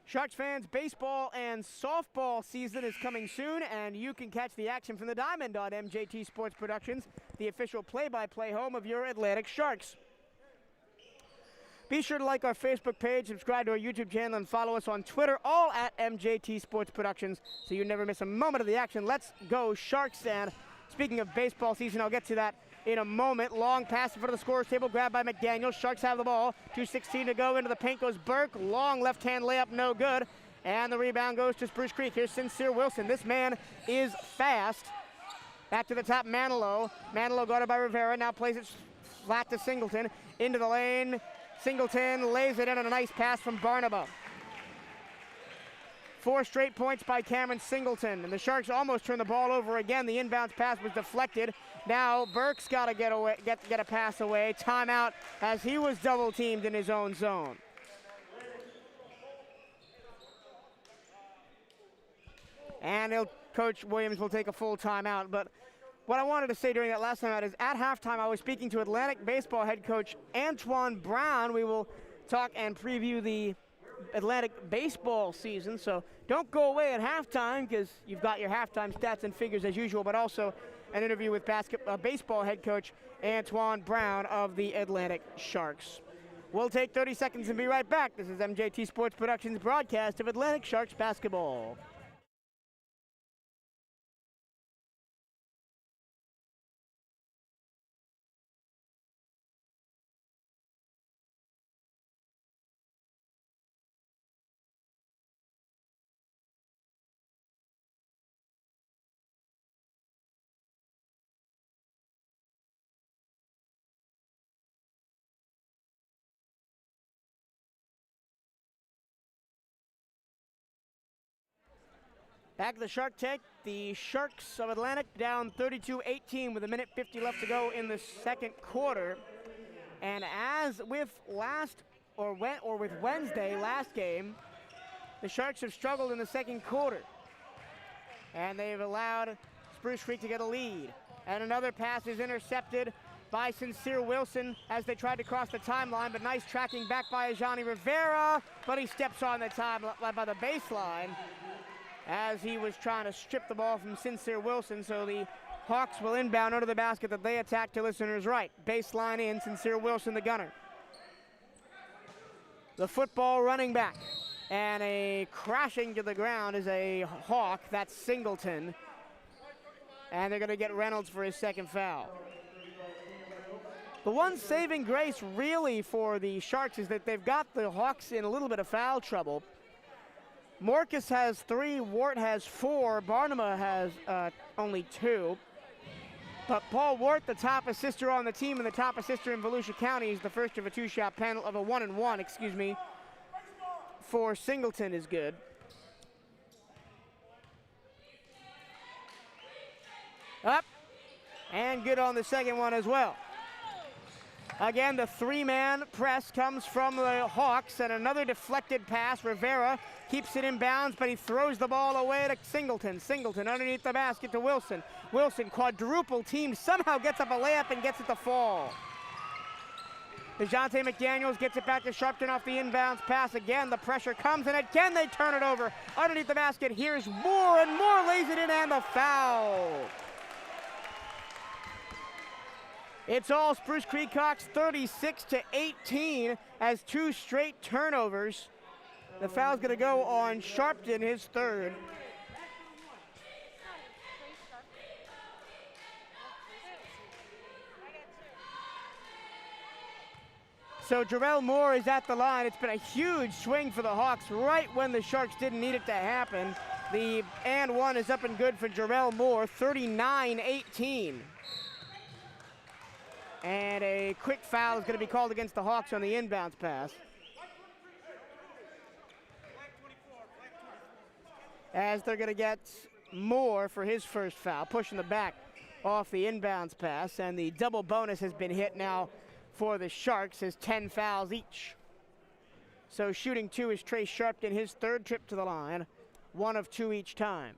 Sharks fans, baseball and softball season is coming soon, and you can catch the action from the Diamond on MJT Sports Productions, the official play-by-play home of your Atlantic Sharks. Be sure to like our Facebook page, subscribe to our YouTube channel, and follow us on Twitter, all at MJT Sports Productions, so you never miss a moment of the action. Let's go Sharks. And speaking of baseball season, I'll get to that in a moment. Long pass in front of the scorer's table, grabbed by McDaniel. Sharks have the ball. 2:16 to go. Into the paint goes Burke. Long left-hand layup, no good. And the rebound goes to Spruce Creek. Here's Sincere Wilson. This man is fast. Back to the top, Manilow. Manilow guarded by Rivera. Now plays it flat to Singleton. Into the lane. Singleton lays it in on a nice pass from Barnaba. 4 straight points by Cameron Singleton, and the Sharks almost turned the ball over again. The inbounds pass was deflected. Now Burke's got to get a pass away. Timeout as he was double teamed in his own zone. And Coach Williams will take a full timeout. But what I wanted to say during that last timeout is at halftime I was speaking to Atlantic baseball head coach Antoine Brown. We will talk and preview the Atlantic baseball season, so don't go away at halftime because you've got your halftime stats and figures as usual, but also an interview with baseball head coach Antoine Brown of the Atlantic Sharks. We'll take 30 seconds and be right back. This is MJT Sports Productions broadcast of Atlantic Sharks basketball. Back at the Shark Tank, the Sharks of Atlantic down 32-18 with 1:50 left to go in the second quarter. And as with with Wednesday last game, the Sharks have struggled in the second quarter. And they've allowed Spruce Creek to get a lead. And another pass is intercepted by Sincere Wilson as they tried to cross the timeline, but nice tracking back by Ajani Rivera, but he steps on the timeline by the baseline as he was trying to strip the ball from Sincere Wilson, so the Hawks will inbound under the basket that they attack to listeners right. Baseline in, Sincere Wilson, the gunner. The football running back, and a crashing to the ground is a Hawk, that's Singleton, and they're gonna get Reynolds for his second foul. The one saving grace really for the Sharks is that they've got the Hawks in a little bit of foul trouble. Morcus has 3, Wart has 4, Barnaba has only 2. But Paul Wart, the top assister on the team and the top assister in Volusia County, is the first of a 2-shot penalty, of a 1-and-1, excuse me, for Singleton is good. Up, and good on the second one as well. Again, the three-man press comes from the Hawks, and another deflected pass. Rivera keeps it in bounds, but he throws the ball away to Singleton. Singleton underneath the basket to Wilson. Wilson, quadruple team, somehow gets up a layup and gets it to fall. DeJounte McDaniels gets it back to Sharpton off the inbounds pass. Again, the pressure comes, and again they turn it over. Underneath the basket, here's Moore, and Moore lays it in, and the foul. It's all Spruce Creek Hawks 36-18 as two straight turnovers. The foul's gonna go on Sharpton, his third. So Jarrell Moore is at the line. It's been a huge swing for the Hawks right when the Sharks didn't need it to happen. The and one is up and good for Jarrell Moore, 39-18. And a quick foul is going to be called against the Hawks on the inbounds pass. As they're going to get Moore for his first foul, pushing the back off the inbounds pass. And the double bonus has been hit now for the Sharks, as 10 fouls each. So shooting two is Trey Sharpton, his third trip to the line, 1 of 2 each time.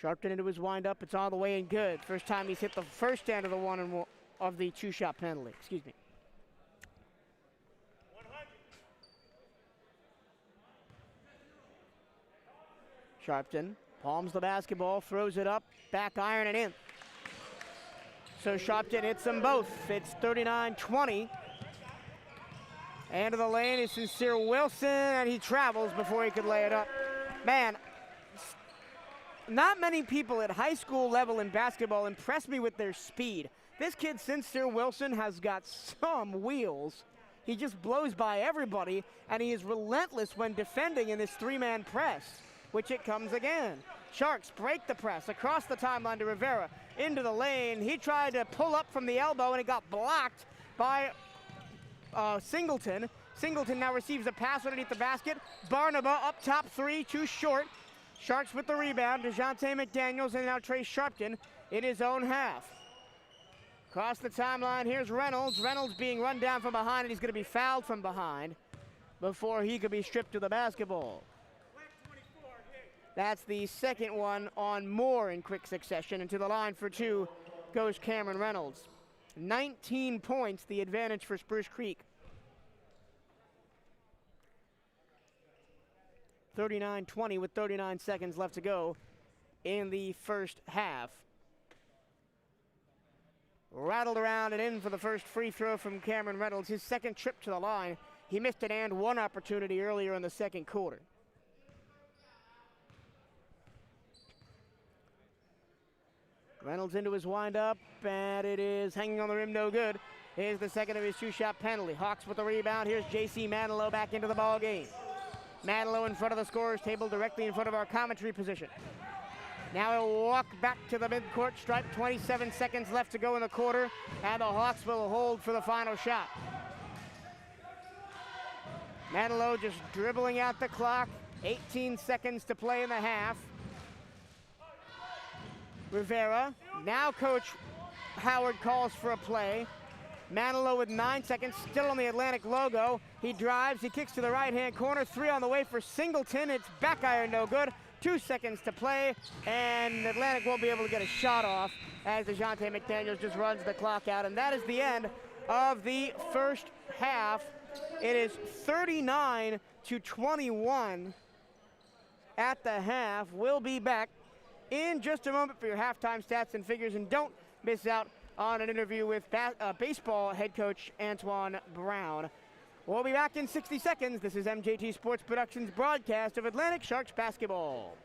Sharpton into his windup. It's all the way and good. First time he's hit the first end of the one and one of the two-shot penalty. Excuse me. 100. Sharpton palms the basketball, throws it up, back iron and in. So Sharpton hits them both. It's 39-20. End of the lane is Sincere Wilson, and he travels before he could lay it up. Man, not many people at high school level in basketball impress me with their speed. This kid, Sincere Wilson, has got some wheels. He just blows by everybody, and he is relentless when defending in this three-man press, which it comes again. Sharks break the press across the timeline to Rivera. Into the lane. He tried to pull up from the elbow, and it got blocked by Singleton. Singleton now receives a pass underneath the basket. Barnaba up top three, too short. Sharks with the rebound. DeJounte McDaniels and now Trey Sharpton in his own half. Across the timeline, here's Reynolds. Reynolds being run down from behind, and he's going to be fouled from behind before he could be stripped of the basketball. That's the second one on Moore in quick succession, and to the line for two goes Cameron Reynolds. 19 points, the advantage for Spruce Creek. 39-20 with 39 seconds left to go in the first half. Rattled around and in for the first free throw from Cameron Reynolds, his second trip to the line. He missed an and one opportunity earlier in the second quarter. Reynolds into his windup, and it is hanging on the rim, no good. Here's the second of his two-shot penalty. Hawks with the rebound. Here's J.C. Manilow back into the ball game. Manilow in front of the scorer's table, directly in front of our commentary position. Now he'll walk back to the midcourt stripe. 27 seconds left to go in the quarter, and the Hawks will hold for the final shot. Manilow just dribbling out the clock. 18 seconds to play in the half. Rivera, now Coach Howard calls for a play. Manilow with 9 seconds, still on the Atlantic logo. He drives, he kicks to the right-hand corner. Three on the way for Singleton. It's back iron, no good. 2 seconds to play, and Atlantic won't be able to get a shot off as DeJounte McDaniels just runs the clock out. And that is the end of the first half. It is 39-21 at the half. We'll be back in just a moment for your halftime stats and figures, and don't miss out on an interview with baseball head coach Antoine Brown. We'll be back in 60 seconds. This is MJT Sports Productions broadcast of Atlantic Sharks basketball.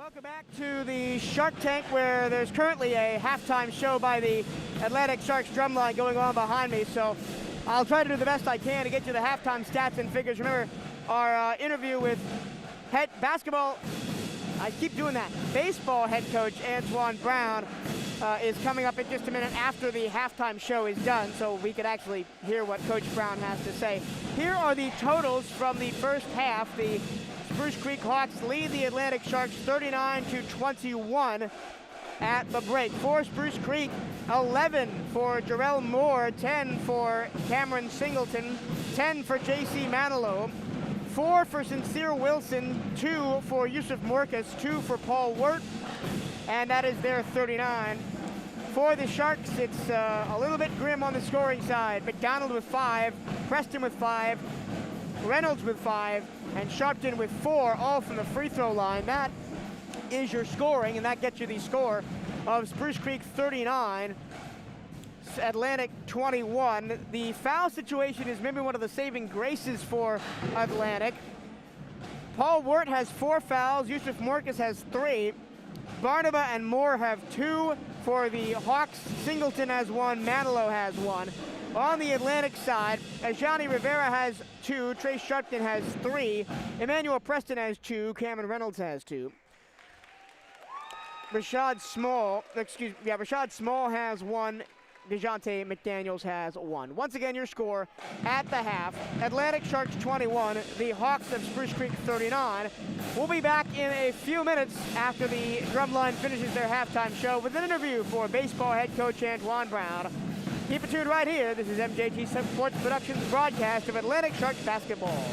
Welcome back to the Shark Tank, where there's currently a halftime show by the Atlantic Sharks drumline going on behind me. So I'll try to do the best I can to get you the halftime stats and figures. Remember, our interview with head basketball, I keep doing that, baseball head coach Antoine Brown is coming up in just a minute after the halftime show is done, so we could actually hear what Coach Brown has to say. Here are the totals from the first half. The Spruce Creek Hawks lead the Atlantic Sharks 39-21 at the break. For Spruce Creek, 11 for Jarrell Moore, 10 for Cameron Singleton, 10 for J.C. Manilow, 4 for Sincere Wilson, 2 for Yusuf Morcus, 2 for Paul Wirt, and that is their 39. For the Sharks, it's a little bit grim on the scoring side. McDonald with 5, Preston with 5, Reynolds with 5, and Sharpton with 4, all from the free throw line. That is your scoring, and that gets you the score of Spruce Creek 39, Atlantic 21. The foul situation is maybe one of the saving graces for Atlantic. Paul Wirt has 4 fouls, Yusuf Morcus has 3, Barnaba and Moore have 2 for the Hawks, Singleton has 1, Manilow has 1. On the Atlantic side, Ajani Rivera has 2, Trace Sharpton has 3, Emmanuel Preston has 2, Cameron Reynolds has 2. Rashad Small has 1, DeJounte McDaniels has 1. Once again, your score at the half, Atlantic Sharks 21, the Hawks of Spruce Creek 39. We'll be back in a few minutes after the drumline finishes their halftime show with an interview for baseball head coach Antoine Brown. Keep it tuned right here. This is MJT Sports Productions broadcast of Atlantic Sharks basketball.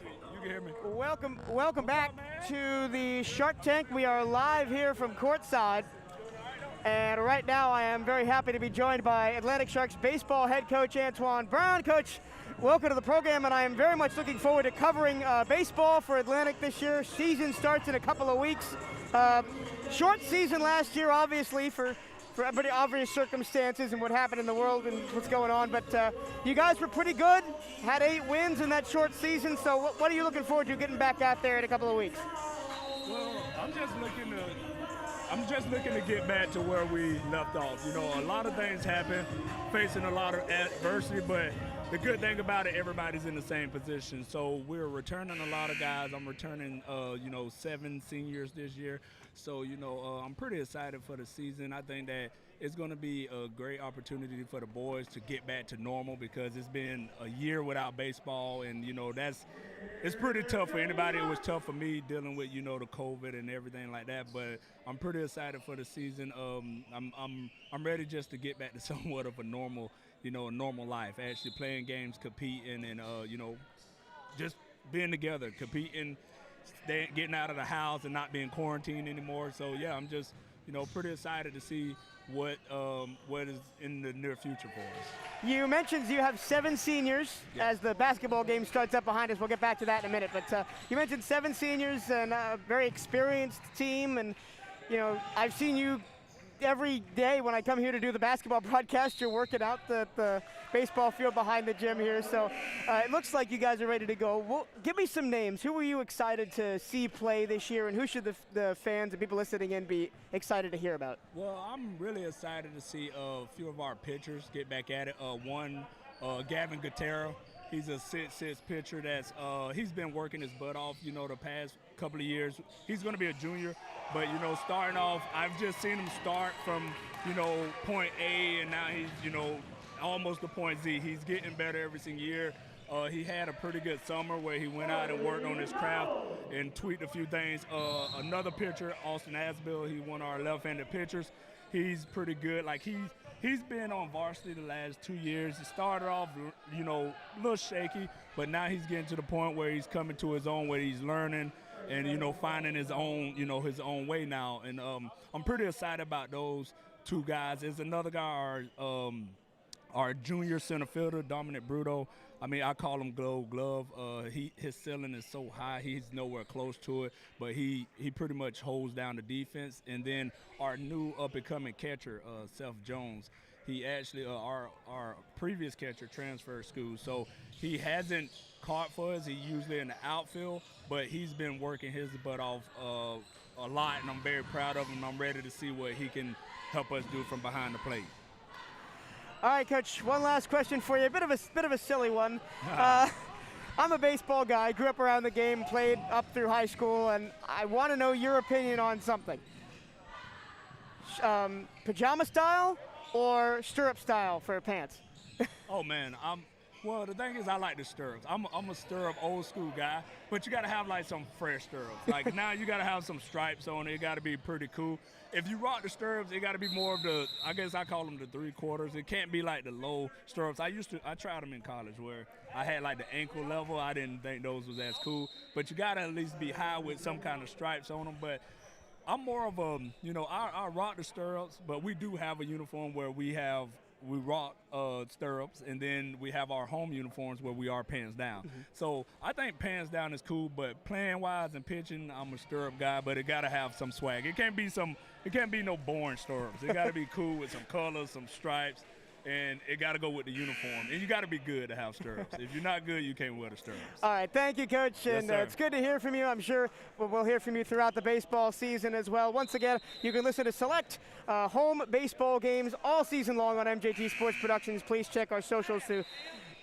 You can hear me. Welcome back to the Shark Tank. We are live here from courtside. And right now I am very happy to be joined by Atlantic Sharks baseball head coach Antoine Brown. Coach, welcome to the program, and I am very much looking forward to covering baseball for Atlantic this year. Season starts in a couple of weeks. Short season last year, obviously, for pretty obvious circumstances and what happened in the world and what's going on, but you guys were pretty good, had 8 wins in that short season, so what are you looking forward to getting back out there in a couple of weeks? Well, I'm just looking to get back to where we left off. You know, a lot of things happen, facing a lot of adversity, but the good thing about it, everybody's in the same position. So we're returning a lot of guys. I'm returning, 7 seniors this year. So, I'm pretty excited for the season. I think that it's going to be a great opportunity for the boys to get back to normal because it's been a year without baseball, and, it's pretty tough for anybody. It was tough for me dealing with, the COVID and everything like that, but I'm pretty excited for the season. I'm ready just to get back to somewhat of a normal life, actually playing games, competing, and, just being together, competing, getting out of the house and not being quarantined anymore. So, yeah, I'm just, pretty excited to see what is in the near future for us. You mentioned you have 7 seniors as the basketball game starts up behind us. We'll get back to that in a minute. But you mentioned 7 seniors and a very experienced team. And, I've seen you every day when I come here to do the basketball broadcast. You're working out the baseball field behind the gym here. So it looks like you guys are ready to go. Well, give me some names. Who are you excited to see play this year, and who should the fans and people listening in be excited to hear about? Well, I'm really excited to see a few of our pitchers get back at it. One, Gavin Gutierrez. He's a 6'6" pitcher that's he's been working his butt off, the past couple of years. He's going to be a junior, but, starting off, I've just seen him start from, point A, and now he's, almost to point Z. He's getting better every single year. He had a pretty good summer where he went out and worked on his craft and tweaked a few things. Another pitcher, Austin Asbill, he's one of our left-handed pitchers. He's pretty good. Like, he's been on varsity the last 2 years. He started off, a little shaky, but now he's getting to the point where he's coming to his own, where he's learning and, finding his own, his own way now. And I'm pretty excited about those 2 guys. There's another guy, our junior center fielder, Dominic Bruto. I mean, I call him Gold Glove. His ceiling is so high, he's nowhere close to it, but he pretty much holds down the defense. And then our new up-and-coming catcher, Seth Jones, he actually, our previous catcher transferred schools, so he hasn't caught for us. He's usually in the outfield, but he's been working his butt off a lot, and I'm very proud of him. I'm ready to see what he can help us do from behind the plate. All right, Coach, one last question for you. A bit of a silly one. I'm a baseball guy, grew up around the game, played up through high school, and I want to know your opinion on something. Pajama style or stirrup style for pants? Oh, man, well, the thing is, I like the stirrups. I'm a stirrup old school guy, but you got to have like some fresh stirrups. Like now you got to have some stripes on it. It got to be pretty cool. If you rock the stirrups, it got to be more of the, I guess I call them the 3/4. It can't be like the low stirrups. I tried them in college where I had like the ankle level. I didn't think those was as cool, but you got to at least be high with some kind of stripes on them. But I'm more of a, I rock the stirrups, but we do have a uniform where we rock stirrups, and then we have our home uniforms where we are pants down. Mm-hmm. So I think pants down is cool, but playing wise and pitching, I'm a stirrup guy, but it got to have some swag. It can't be no boring stirrups. It got to be cool with some colors, some stripes, and it got to go with the uniform. And you got to be good to have stirrups. If you're not good, you can't wear the stirrups. All right, thank you, Coach. Yes, and sir. It's good to hear from you. I'm sure we'll hear from you throughout the baseball season as well. Once again, you can listen to select home baseball games all season long on MJT Sports Productions. Please check our socials to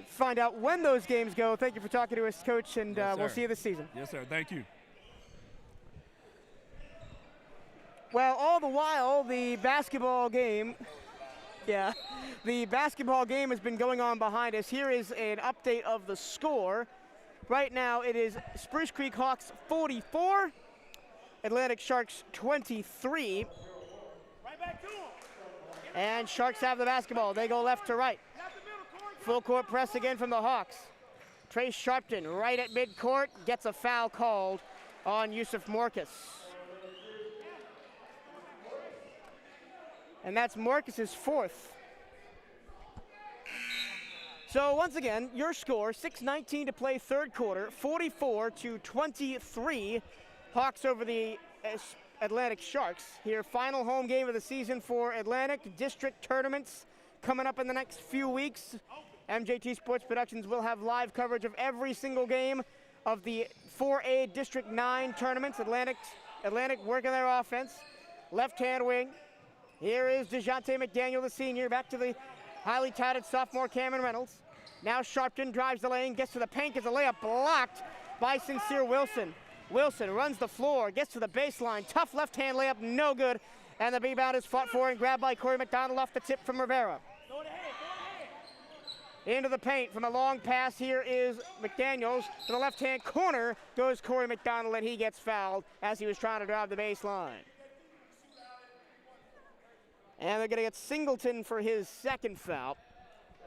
find out when those games go. Thank you for talking to us, Coach, and Yes, we'll see you this season. Yes, sir. Thank you. Well, all the while, the basketball game has been going on behind us. Here is an update of the score. Right now, it is Spruce Creek Hawks 44, Atlantic Sharks 23. Right back to him. And Sharks have the basketball. They go left to right. Full court press again from the Hawks. Trace Sharpton right at midcourt gets a foul called on Yusuf Morcus. And that's Morcus's fourth. So once again, your score, 6:19 to play third quarter, 44-23. Hawks over the Atlantic Sharks. Here, final home game of the season for Atlantic. District tournaments coming up in the next few weeks. MJT Sports Productions will have live coverage of every single game of the 4A District 9 tournaments. Atlantic working their offense. Left-hand wing. Here is DeJounte McDaniel, the senior, back to the highly touted sophomore Cameron Reynolds. Now Sharpton drives the lane, gets to the paint, gets a layup blocked by Sincere Wilson. Wilson runs the floor, gets to the baseline, tough left-hand layup, no good. And the rebound is fought for and grabbed by Corey McDonald off the tip from Rivera. Into the paint from a long pass. Here is McDaniels. To the left-hand corner goes Corey McDonald, and he gets fouled as he was trying to drive the baseline. And they're going to get Singleton for his second foul.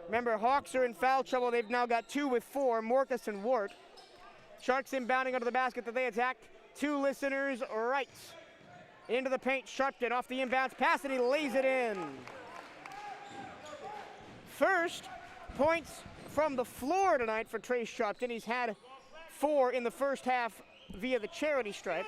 Remember, Hawks are in foul trouble. They've now got 2 with 4, Morcus and Wart. Sharks inbounding under the basket that they attack. 2 listeners right. Into the paint, Sharpton off the inbounds pass, and he lays it in. First points from the floor tonight for Trace Sharpton. He's had 4 in the first half via the charity stripe.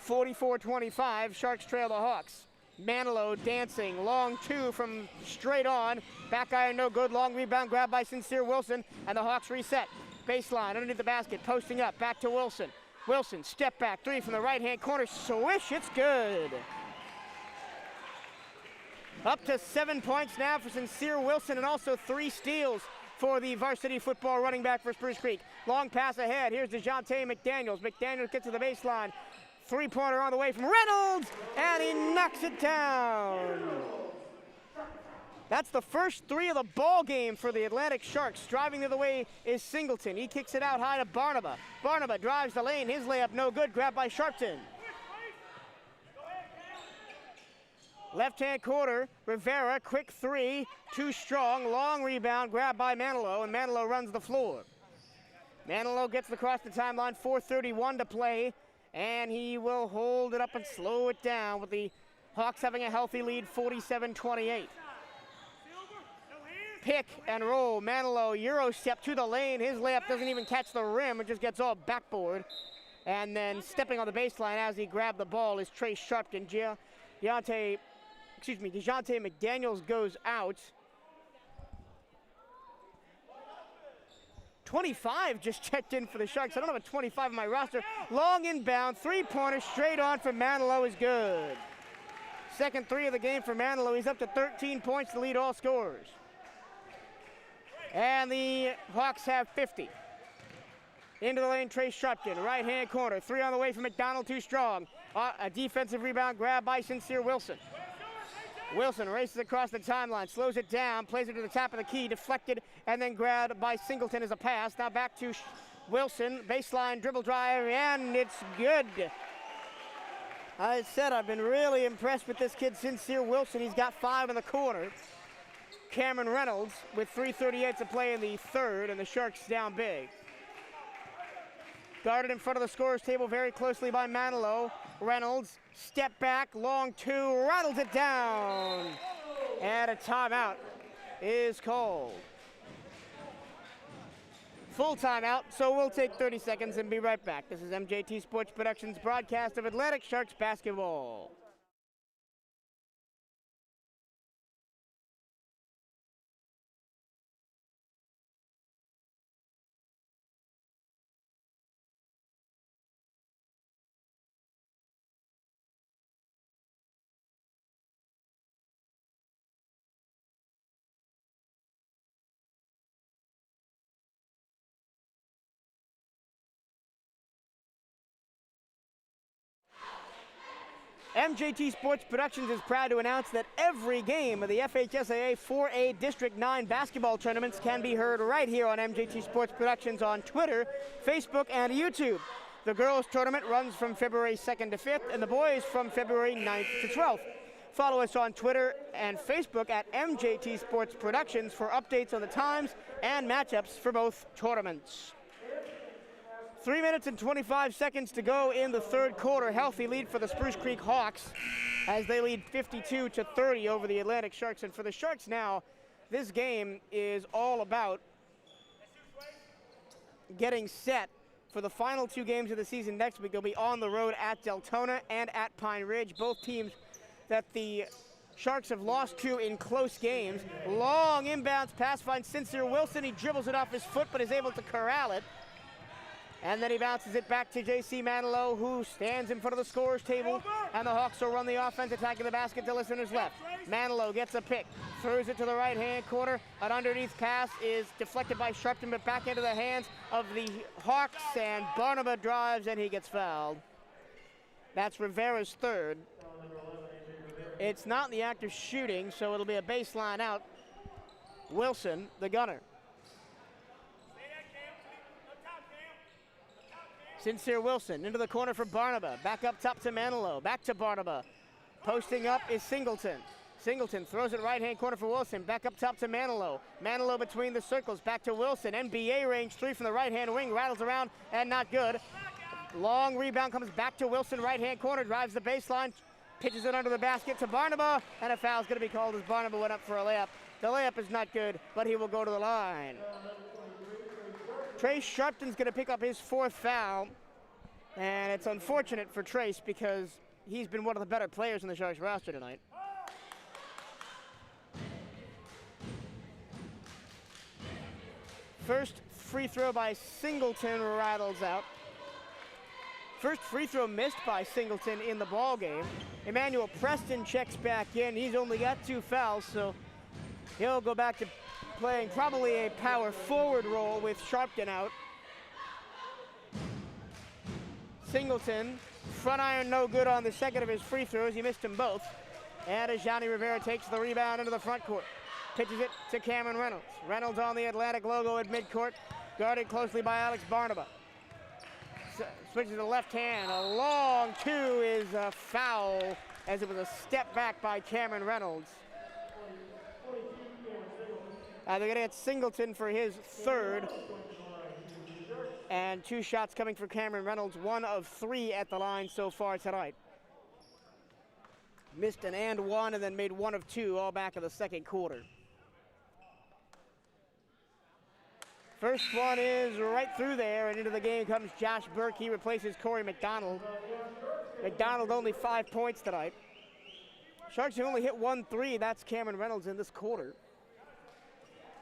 44-25, Sharks trail the Hawks. Manilow dancing, long 2 from straight on. Back iron no good, long rebound grab by Sincere Wilson, and the Hawks reset. Baseline, underneath the basket, posting up, back to Wilson. Wilson, step back, 3 from the right-hand corner, swish, it's good. Up to 7 points now for Sincere Wilson, and also 3 steals for the varsity football running back for Spruce Creek. Long pass ahead, here's DeJounte McDaniels. McDaniels gets to the baseline. 3-pointer on the way from Reynolds, and he knocks it down. That's the first 3 of the ball game for the Atlantic Sharks. Driving the other way is Singleton. He kicks it out high to Barnaba. Barnaba drives the lane. His layup no good, grabbed by Sharpton. Left-hand quarter, Rivera, quick 3, too strong, long rebound, grabbed by Manilow, and Manilow runs the floor. Manilow gets across the timeline, 4:31 to play. And he will hold it up and slow it down with the Hawks having a healthy lead, 47-28. Pick and roll. Manilow Euro step to the lane. His layup doesn't even catch the rim. It just gets all backboard. And then stepping on the baseline as he grabbed the ball is Trace Sharpton. DeJounte McDaniels goes out. 25 just checked in for the Sharks. I don't have a 25 on my roster. Long inbound, 3-pointer straight on for Manilow is good. Second 3 of the game for Manilow. He's up to 13 points to lead all scorers. And the Hawks have 50. Into the lane, Trace Sharpton, right-hand corner. 3 on the way from McDonald, too strong. A defensive rebound grab by Sincere Wilson. Wilson races across the timeline, slows it down, plays it to the top of the key, deflected, and then grabbed by Singleton as a pass. Now back to Wilson, baseline dribble drive, and it's good. I said I've been really impressed with this kid, Sincere Wilson. He's got 5 in the corner. Cameron Reynolds with 3:38 to play in the third, and the Sharks down big. Guarded in front of the scorer's table very closely by Manilow. Reynolds, step back, long 2, rattles it down. And a timeout is called. Full timeout, so we'll take 30 seconds and be right back. This is MJT Sports Productions' broadcast of Atlantic Sharks basketball. MJT Sports Productions is proud to announce that every game of the FHSAA 4A District 9 basketball tournaments can be heard right here on MJT Sports Productions on Twitter, Facebook, and YouTube. The girls' tournament runs from February 2nd to 5th, and the boys from February 9th to 12th. Follow us on Twitter and Facebook at MJT Sports Productions for updates on the times and matchups for both tournaments. 3 minutes and 25 seconds to go in the third quarter. Healthy lead for the Spruce Creek Hawks as they lead 52-30 over the Atlantic Sharks. And for the Sharks now, this game is all about getting set for the final 2 games of the season next week. They'll be on the road at Deltona and at Pine Ridge, both teams that the Sharks have lost to in close games. Long inbounds pass finds Sincere Wilson. He dribbles it off his foot but is able to corral it. And then he bounces it back to J.C. Manilow, who stands in front of the scorer's table. And the Hawks will run the offense, attacking the basket to listeners left. Manilow gets a pick, throws it to the right-hand corner. An underneath pass is deflected by Sharpton, but back into the hands of the Hawks. And Barnaba drives, and he gets fouled. That's Rivera's third. It's not in the act of shooting, so it'll be a baseline out. Wilson, the gunner. Sincere Wilson into the corner for Barnaba. Back up top to Manilow. Back to Barnaba. Posting up is Singleton. Singleton throws it right-hand corner for Wilson. Back up top to Manilow. Manilow between the circles. Back to Wilson. NBA range 3 from the right-hand wing. Rattles around and not good. Long rebound comes back to Wilson. Right-hand corner. Drives the baseline. Pitches it under the basket to Barnaba. And a foul's going to be called as Barnaba went up for a layup. The layup is not good, but he will go to the line. Trace Sharpton's going to pick up his 4th foul. And it's unfortunate for Trace because he's been one of the better players in the Sharks roster tonight. First free throw by Singleton rattles out. First free throw missed by Singleton in the ball game. Emmanuel Preston checks back in. He's only got 2 fouls, so he'll go back to playing probably a power forward role with Sharpton out. Singleton, front iron no good on the second of his free throws. He missed them both. And as Johnny Rivera takes the rebound into the front court. Pitches it to Cameron Reynolds. Reynolds on the Atlantic logo at midcourt, guarded closely by Alex Barnaba. Switches to the left hand. A long 2 is a foul as it was a step back by Cameron Reynolds. They're going to get Singleton for his 3rd. And 2 shots coming for Cameron Reynolds, 1 of 3 at the line so far tonight. Missed an and 1 and then made 1 of 2 all back in the second quarter. First one is right through there, and into the game comes Josh Burke. He replaces Corey McDonald. McDonald only 5 points tonight. Sharks have only hit 1 3. That's Cameron Reynolds in this quarter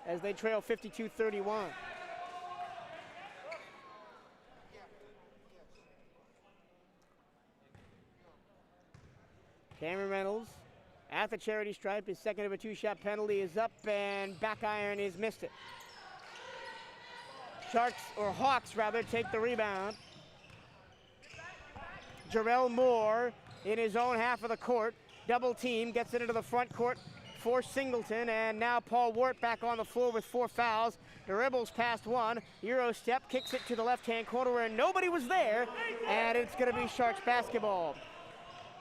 as they trail 52-31. Cameron Reynolds at the charity stripe. His second of a 2-shot penalty is up, and back iron is missed it. Sharks, or Hawks rather, take the rebound. Jarrell Moore in his own half of the court. Double team, gets it into the front court for Singleton, and now Paul Wart back on the floor with 4 fouls. Dribbles past 1, Euro step, kicks it to the left-hand corner where nobody was there, and it's going to be Sharks basketball.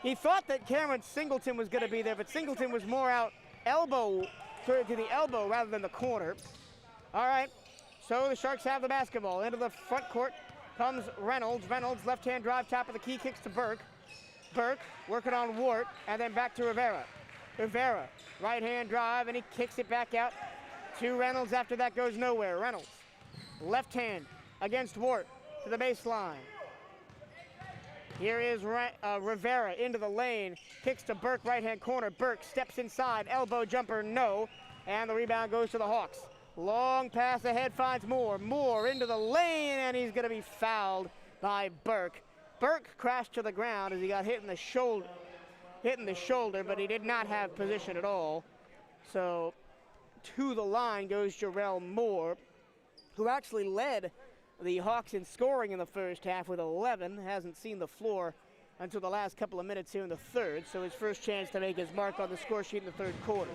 He thought that Cameron Singleton was going to be there, but Singleton was more out elbow, to the elbow rather than the corner. All right, so the Sharks have the basketball. Into the front court comes Reynolds. Reynolds, left-hand drive, top of the key, kicks to Burke. Burke working on Wart, and then back to Rivera. Rivera, right-hand drive, and he kicks it back out to Reynolds. After that goes nowhere. Reynolds, left hand against Wart to the baseline. Here is Rivera into the lane, kicks to Burke, right-hand corner. Burke steps inside, elbow jumper, no, and the rebound goes to the Hawks. Long pass ahead, finds Moore. Moore into the lane, and he's going to be fouled by Burke. Burke crashed to the ground as he got hit in the shoulder, but he did not have position at all. So to the line goes Jarrell Moore, who actually led the Hawks in scoring in the first half with 11. Hasn't seen the floor until the last couple of minutes here in the third, so his first chance to make his mark on the score sheet in the third quarter.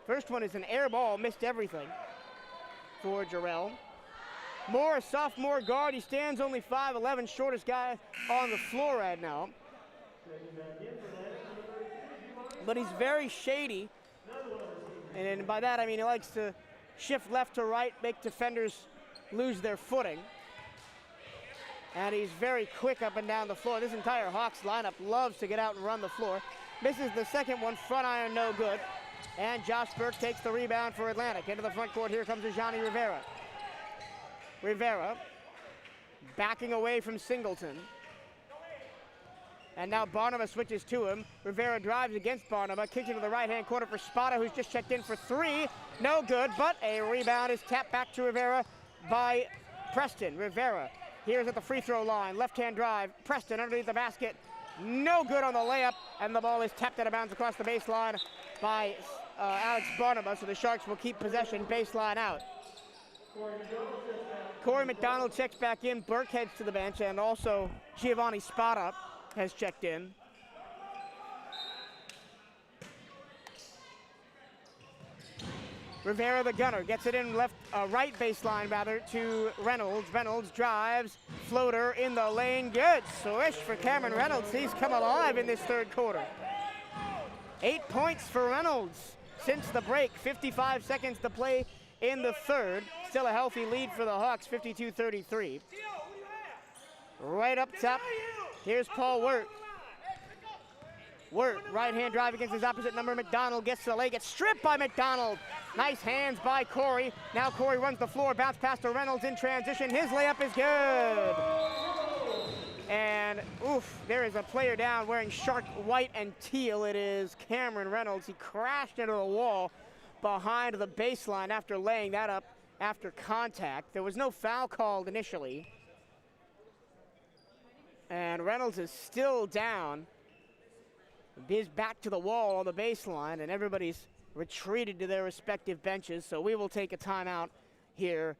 First one is an air ball, missed everything for Jarrell. Moore, a sophomore guard. He stands only 5'11", shortest guy on the floor right now. But he's very shady. And by that I mean he likes to shift left to right, make defenders lose their footing. And he's very quick up and down the floor. This entire Hawks lineup loves to get out and run the floor. Misses the second one, front iron, no good. And Josh Burke takes the rebound for Atlantic. Into the front court, here comes Johnny Rivera. Rivera backing away from Singleton. And now Barnaba switches to him. Rivera drives against Barnaba, kicks into the right-hand corner for Spada, who's just checked in for three. No good, but a rebound is tapped back to Rivera by Preston. Rivera, here's at the free throw line, left-hand drive. Preston underneath the basket, no good on the layup, and the ball is tapped out of bounds across the baseline by Alex Barnaba, so the Sharks will keep possession, baseline out. Corey McDonald checks back in, Burke heads to the bench, and also Giovanni Spada has checked in. Rivera, the gunner, gets it in right baseline rather to Reynolds. Reynolds drives, floater in the lane, good swish for Cameron Reynolds. He's come alive in this third quarter. 8 points for Reynolds since the break. 55 seconds to play in the third. Still a healthy lead for the Hawks, 52-33. Right up top, here's Paul Wirt. Wirt, right-hand drive against his opposite number. McDonald gets to the leg, gets stripped by McDonald. Nice hands by Corey. Now Corey runs the floor, bounce pass to Reynolds in transition. His layup is good. And, oof, there is a player down wearing shark white and teal. It is Cameron Reynolds. He crashed into the wall behind the baseline after laying that up after contact. There was no foul called initially. And Reynolds is still down. He's back to the wall on the baseline, and everybody's retreated to their respective benches, so we will take a timeout here.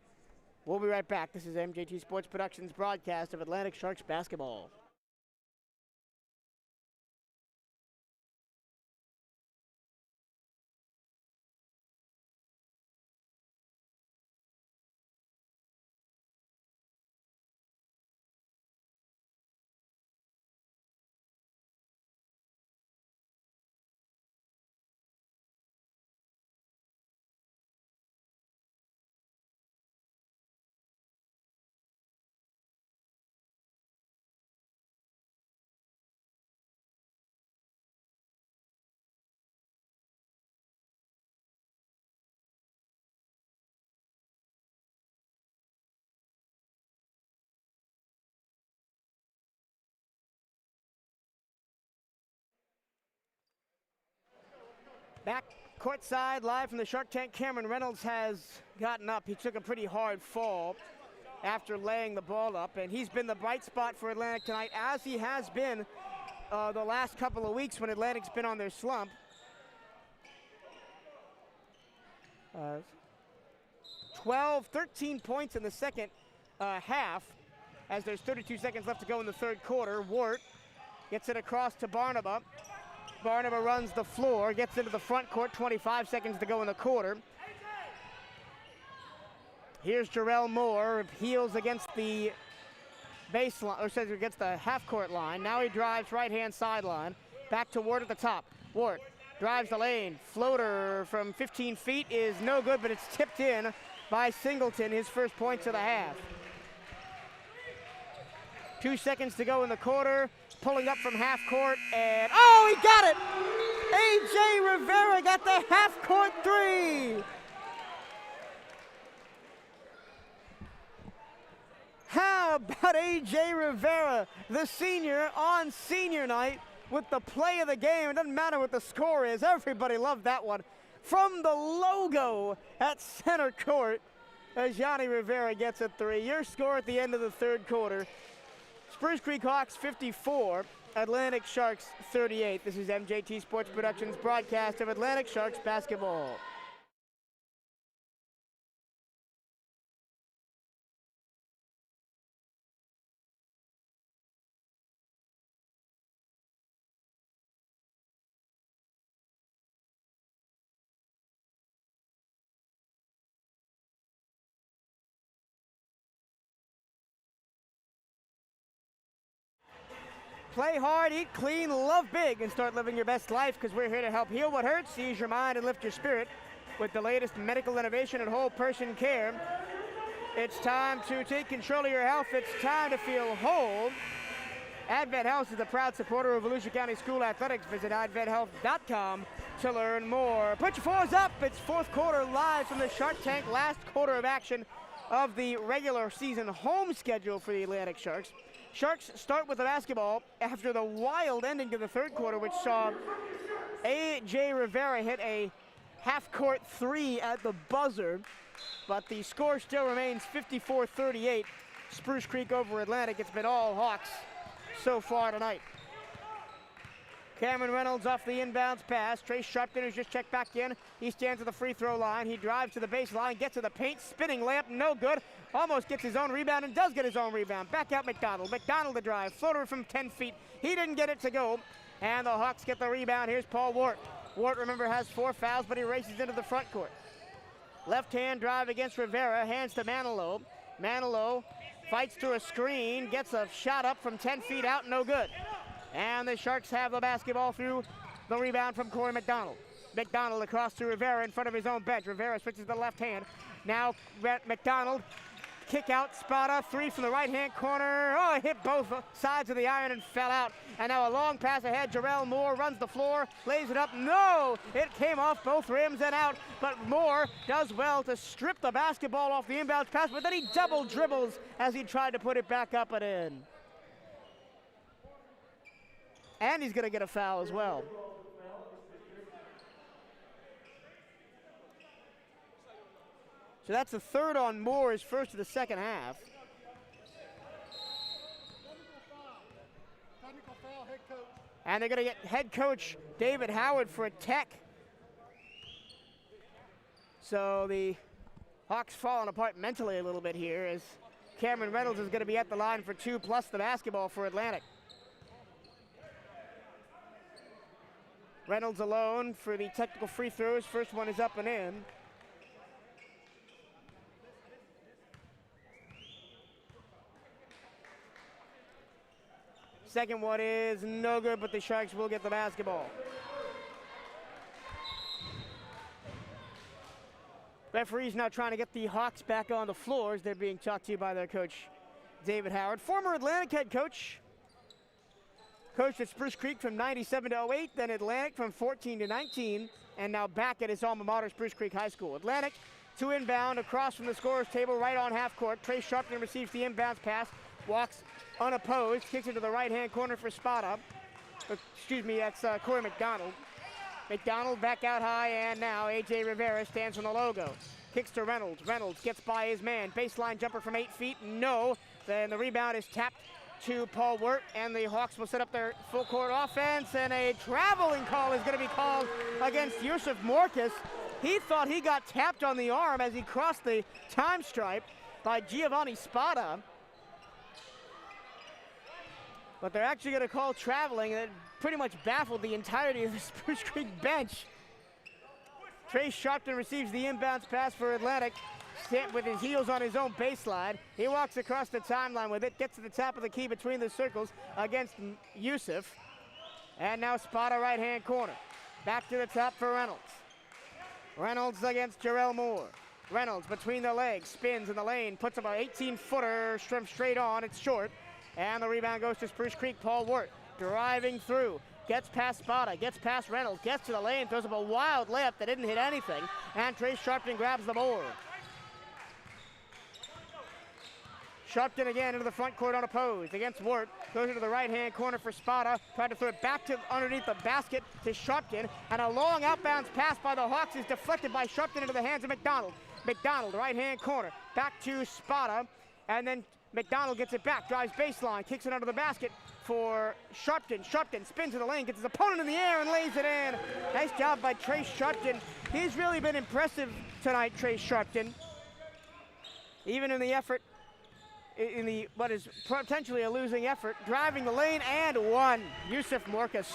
We'll be right back. This is MJT Sports Productions broadcast of Atlantic Sharks basketball. Back courtside, live from the Shark Tank, Cameron Reynolds has gotten up. He took a pretty hard fall after laying the ball up, and he's been the bright spot for Atlantic tonight, as he has been the last couple of weeks when Atlantic's been on their slump. 13 points in the second half, as there's 32 seconds left to go in the third quarter. Wart gets it across to Barnaba. Barnaba runs the floor, gets into the front court, 25 seconds to go in the quarter. Here's Jarrell Moore, heels against the baseline, or says against the half-court line. Now he drives right-hand sideline, back to Wart at the top. Wart drives the lane, floater from 15 feet is no good, but it's tipped in by Singleton, his first points of the half. 2 seconds to go in the quarter. Pulling up from half court, and oh, he got it! A.J. Rivera got the half court three! How about A.J. Rivera, the senior, on senior night with the play of the game? It doesn't matter what the score is, everybody loved that one. From the logo at center court, as Johnny Rivera gets a three. Your score at the end of the third quarter: Spruce Creek Hawks 54, Atlantic Sharks 38. This is MJT Sports Productions broadcast of Atlantic Sharks basketball. Play hard, eat clean, love big, and start living your best life, because we're here to help heal what hurts, ease your mind, and lift your spirit with the latest medical innovation and whole person care. It's time to take control of your health. It's time to feel whole. Advent Health is a proud supporter of Volusia County School Athletics. Visit adventhealth.com to learn more. Put your fours up. It's fourth quarter live from the Shark Tank. Last quarter of action of the regular season home schedule for the Atlantic Sharks. Sharks start with the basketball after the wild ending to the third quarter, which saw A.J. Rivera hit a half-court three at the buzzer. But the score still remains 54-38. Spruce Creek over Atlantic. It's been all Hawks so far tonight. Cameron Reynolds off the inbounds pass. Trace Sharpton has just checked back in. He stands at the free throw line. He drives to the baseline, gets to the paint, spinning layup, no good. Almost gets his own rebound and does get his own rebound. Back out McDonald. McDonald to drive. Floater from 10 feet. He didn't get it to go. And the Hawks get the rebound. Here's Paul Wart. Wart, remember, has 4 fouls, but he races into the front court. Left-hand drive against Rivera. Hands to Manilow. Manilow fights through a screen. Gets a shot up from 10 feet out. No good. And the Sharks have the basketball through the rebound from Corey McDonald. McDonald across to Rivera in front of his own bench. Rivera switches to the left hand. Now McDonald, kick out, Spada, three from the right-hand corner. Oh, it hit both sides of the iron and fell out. And now a long pass ahead. Jarrell Moore runs the floor, lays it up. No, it came off both rims and out. But Moore does well to strip the basketball off the inbounds pass, but then he double dribbles as he tried to put it back up and in. And he's going to get a foul as well. So that's the third on Moore, his first of the second half. And they're going to get head coach David Howard for a tech. So the Hawks falling apart mentally a little bit here as Cameron Reynolds is going to be at the line for 2 plus the basketball for Atlantic. Reynolds alone for the technical free throws. First one is up and in. Second one is no good, but the Sharks will get the basketball. Referees now trying to get the Hawks back on the floor as they're being talked to by their coach, David Howard. Former Atlantic head coach. Coached at Spruce Creek from 97 to 08, then Atlantic from 14 to 19, and now back at his alma mater, Spruce Creek High School. Atlantic to inbound across from the scorer's table right on half court. Trace Sharpton receives the inbounds pass, walks unopposed, kicks into the right-hand corner for Spada. Excuse me, that's Corey McDonald. McDonald back out high, and now A.J. Rivera stands on the logo. Kicks to Reynolds. Reynolds gets by his man. Baseline jumper from 8 feet, no. Then the rebound is tapped to Paul Wirt, and the Hawks will set up their full court offense, and a traveling call is going to be called against Yusuf Morcus. He thought he got tapped on the arm as he crossed the time stripe by Giovanni Spada. But they're actually going to call traveling. That pretty much baffled the entirety of the Spruce Creek bench. Trace Sharpton receives the inbounds pass for Atlantic. With his heels on his own baseline. He walks across the timeline with it, gets to the top of the key between the circles against Yusuf. And now Spada right-hand corner. Back to the top for Reynolds. Reynolds against Jarrell Moore. Reynolds between the legs, spins in the lane, puts up an 18-footer straight on. It's short. And the rebound goes to Spruce Creek. Paul Wirt driving through. Gets past Spada, gets past Reynolds, gets to the lane, throws up a wild layup that didn't hit anything. And Trace Sharpton grabs the board. Sharpton again into the front court unopposed against Wirt. Goes into the right-hand corner for Spada. Tried to throw it back to underneath the basket to Sharpton. And a long outbounds pass by the Hawks is deflected by Sharpton into the hands of McDonald. McDonald, right-hand corner. Back to Spada. And then McDonald gets it back. Drives baseline. Kicks it under the basket for Sharpton. Sharpton spins to the lane. Gets his opponent in the air and lays it in. Nice job by Trace Sharpton. He's really been impressive tonight, Trace Sharpton. Even in the effort. In the what is potentially a losing effort, driving the lane and one. Yusuf Morcus.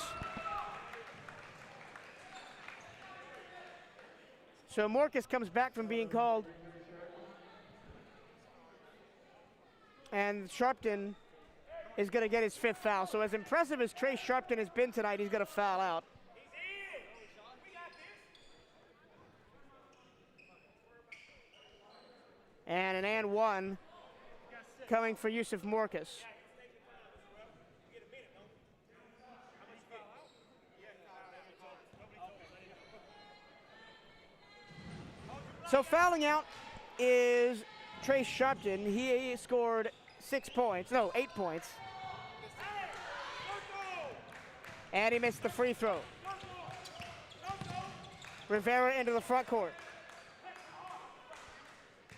So Morcus comes back from being called, and Sharpton is going to get his 5th foul. So as impressive as Trey Sharpton has been tonight, he's going to foul out. And an and one coming for Yusuf Morcus. So fouling out is Trey Sharpton. He scored 8 points. And he missed the free throw. Rivera into the front court.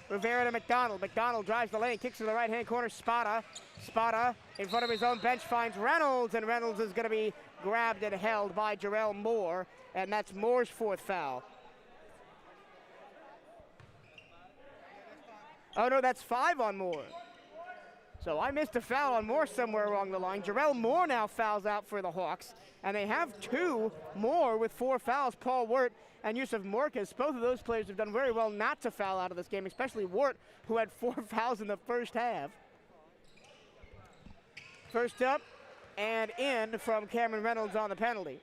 Rivera to McDonald. McDonald drives the lane, kicks to the right-hand corner. Spada in front of his own bench finds Reynolds, and Reynolds is going to be grabbed and held by Jarrell Moore, and that's Moore's 4th foul. Oh, no, that's 5 on Moore. So I missed a foul on Moore somewhere along the line. Jarrell Moore now fouls out for the Hawks, and they have 2 more with 4 fouls. Paul Wirt and Yusuf Morcus, both of those players have done very well not to foul out of this game, especially Wirt, who had 4 fouls in the first half. First up and in from Cameron Reynolds on the penalty.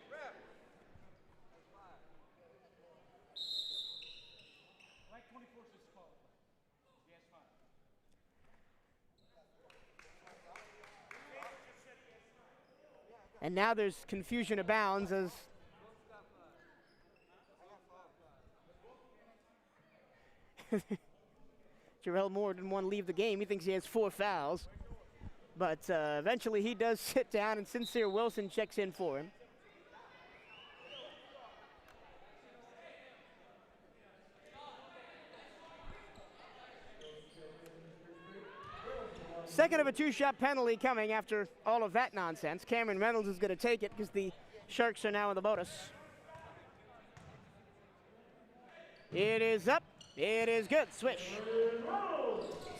And now there's confusion abounds as Jarrell Moore didn't want to leave the game. He thinks he has 4 fouls. But eventually he does sit down, and Sincere Wilson checks in for him. Second of a 2-shot penalty coming after all of that nonsense. Cameron Reynolds is going to take it because the Sharks are now in the bonus. It is up. It is good. Swish.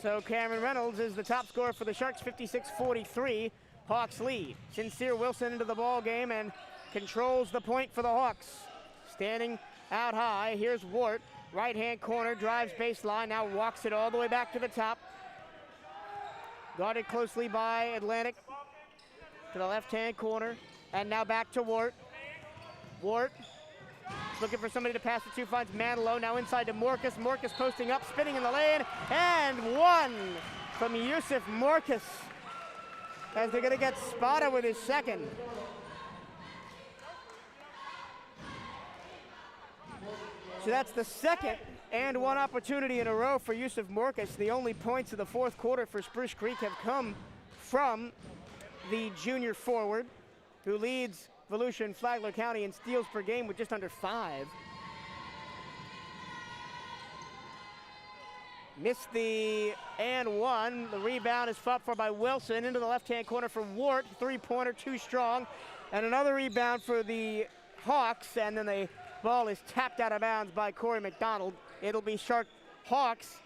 So Cameron Reynolds is the top scorer for the Sharks, 56-43. Hawks lead. Sincere Wilson into the ball game and controls the point for the Hawks. Standing out high. Here's Wart. Right-hand corner, drives baseline, now walks it all the way back to the top. Guarded closely by Atlantic to the left-hand corner. And now back to Wart. Wart looking for somebody to pass it to, finds Manilow, now inside to Morcus. Morcus posting up, spinning in the lane, and one from Yusuf Morcus as they're gonna get Spada with his 2nd. So that's the 2nd and 1 opportunity in a row for Yusuf Morcus. The only points of the 4th quarter for Spruce Creek have come from the junior forward who leads Volusia and Flagler County in steals per game with just under 5. Missed the and 1. The rebound is fought for by Wilson into the left-hand corner for Wart. 3-pointer, too strong. And another rebound for the Hawks, and then the ball is tapped out of bounds by Corey McDonald. It'll be Shark Hawks.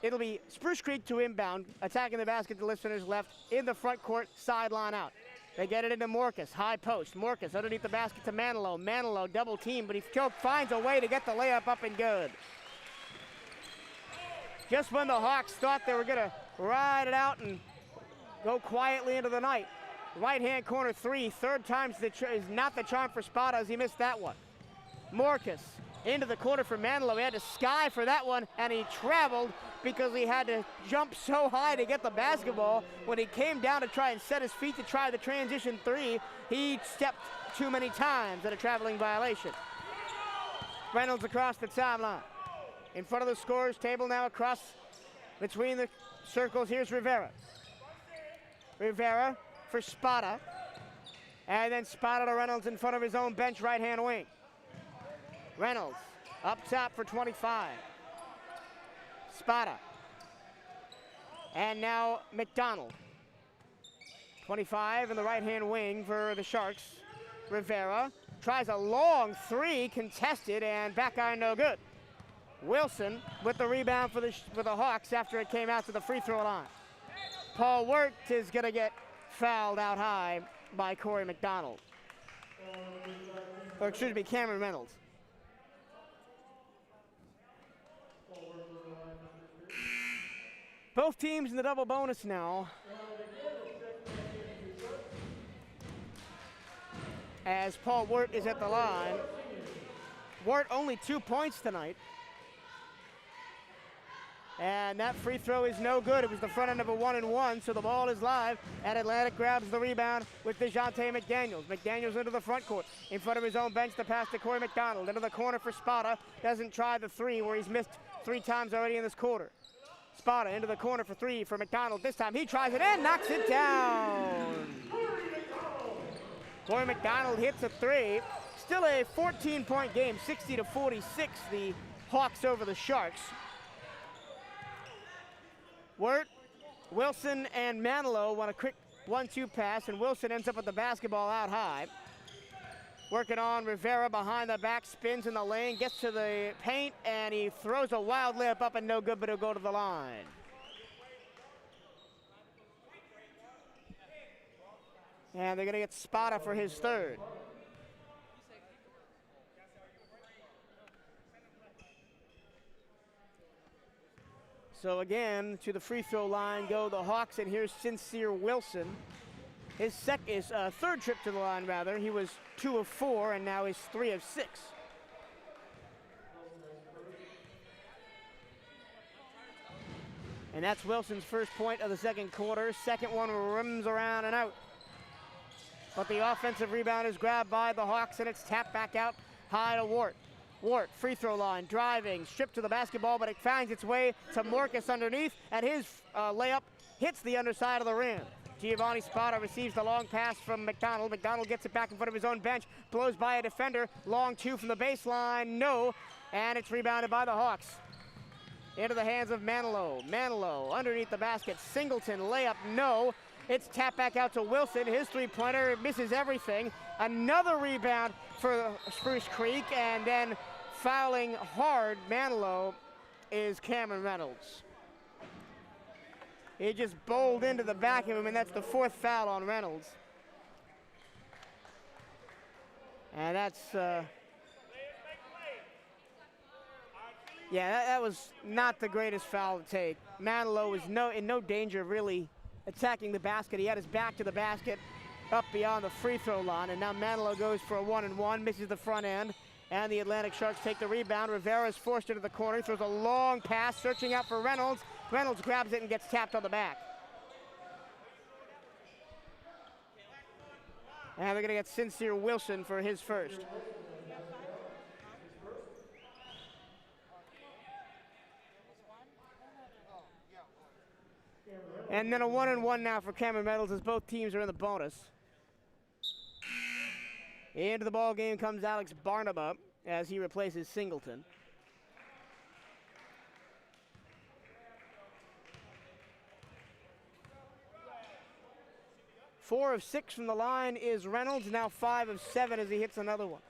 It'll be Spruce Creek to inbound, attacking the basket, the listeners left in the front court, sideline out. They get it into Morcus, high post. Morcus underneath the basket to Manilow. Manilow double team, but he finds a way to get the layup up and good. Just when the Hawks thought they were gonna ride it out and go quietly into the night. Right-hand corner 3, 3rd time is not the charm for Spada as he missed that one. Morcus into the corner for Manilow. He had to sky for that one, and he traveled because he had to jump so high to get the basketball. When he came down to try and set his feet to try the transition 3, he stepped too many times at a traveling violation. Reynolds across the timeline. In front of the scorer's table now, across between the circles. Here's Rivera. Rivera for Spada. And then Spada to Reynolds in front of his own bench, right-hand wing. Reynolds up top for 25. Spada. And now McDonald. 25 in the right-hand wing for the Sharks. Rivera tries a long 3, contested, and back iron no good. Wilson with the rebound for the Hawks after it came out to the free throw line. Paul Wirt is going to get fouled out high by Corey McDonald. Or excuse me, Cameron Reynolds. Both teams in the double bonus now. as Paul Wirt is at the line. Wirt only 2 points tonight. And that free throw is no good. It was the front end of a 1-and-1, so the ball is live, and Atlantic grabs the rebound with DeJounte McDaniels. McDaniels into the front court. In front of his own bench, the pass to Corey McDonald. Into the corner for Spada. Doesn't try the three, where he's missed 3 times already in this quarter. Spada into the corner for 3 for McDonald. This time he tries it in, knocks it down. Corey McDonald hits a 3. Still a 14-point game, 60-46, the Hawks over the Sharks. Wirt, Wilson, and Manilow want a quick 1-2 pass, and Wilson ends up with the basketball out high. Working on Rivera behind the back, spins in the lane, gets to the paint, and he throws a wild layup up and no good, but he'll go to the line. And they're gonna get Spada for his third. So again, to the free throw line go the Hawks, and here's Sincere Wilson. His third trip to the line, rather. He was 2 of 4, and now he's 3 of 6. And that's Wilson's first point of the second quarter. Second one rims around and out. But the offensive rebound is grabbed by the Hawks, and it's tapped back out high to Wirt. Wirt, free throw line, driving, stripped to the basketball, but it finds its way to Morcus underneath, and his layup hits the underside of the rim. Giovanni Spada receives the long pass from McDonald. McDonald gets it back in front of his own bench, blows by a defender, long 2 from the baseline, no, and it's rebounded by the Hawks. Into the hands of Manilow. Manilow underneath the basket, Singleton, layup, no. It's tapped back out to Wilson. His three-pointer misses everything. Another rebound for Spruce Creek, and then fouling hard, Manilow, is Cameron Reynolds. He just bowled into the back of him, and that's the 4th foul on Reynolds. And that's, yeah, that was not the greatest foul to take. Manilow was in no danger of really attacking the basket. He had his back to the basket up beyond the free throw line, and now Manilow goes for a 1-and-1, misses the front end, and the Atlantic Sharks take the rebound. Rivera is forced into the corner, throws a long pass, searching out for Reynolds. Reynolds grabs it and gets tapped on the back. And they're gonna get Sincere Wilson for his first. And then a 1-and-1 now for Cameron Reynolds, as both teams are in the bonus. Into the ball game comes Alex Barnaba as he replaces Singleton. Four of 6 from the line is Reynolds, now 5 of 7 as he hits another one.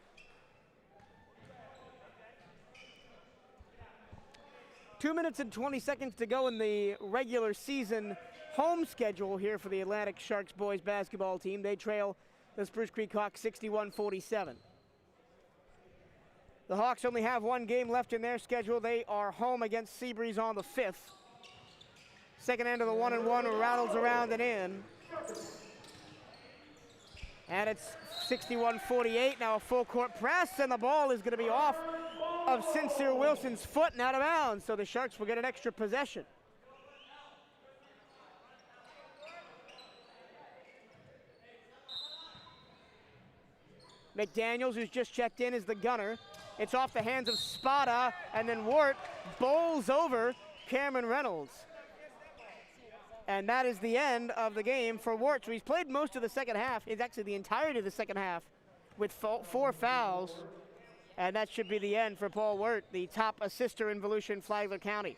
Two minutes and 20 seconds to go in the regular season home schedule here for the Atlantic Sharks boys basketball team. They trail the Spruce Creek Hawks 61-47. The Hawks only have 1 game left in their schedule. They are home against Seabreeze on the 5th. Second end of the 1-and-1 rattles around and in. And it's 61-48, now a full court press, and the ball is gonna be off of Sincere Wilson's foot and out of bounds, so the Sharks will get an extra possession. McDaniels, who's just checked in, is the gunner. It's off the hands of Spada, and then Wirt bowls over Cameron Reynolds. And that is the end of the game for Wirt. So he's played most of the second half. It's actually the entirety of the second half with 4 fouls. And that should be the end for Paul Wirt, the top assister in Volusia Flagler County.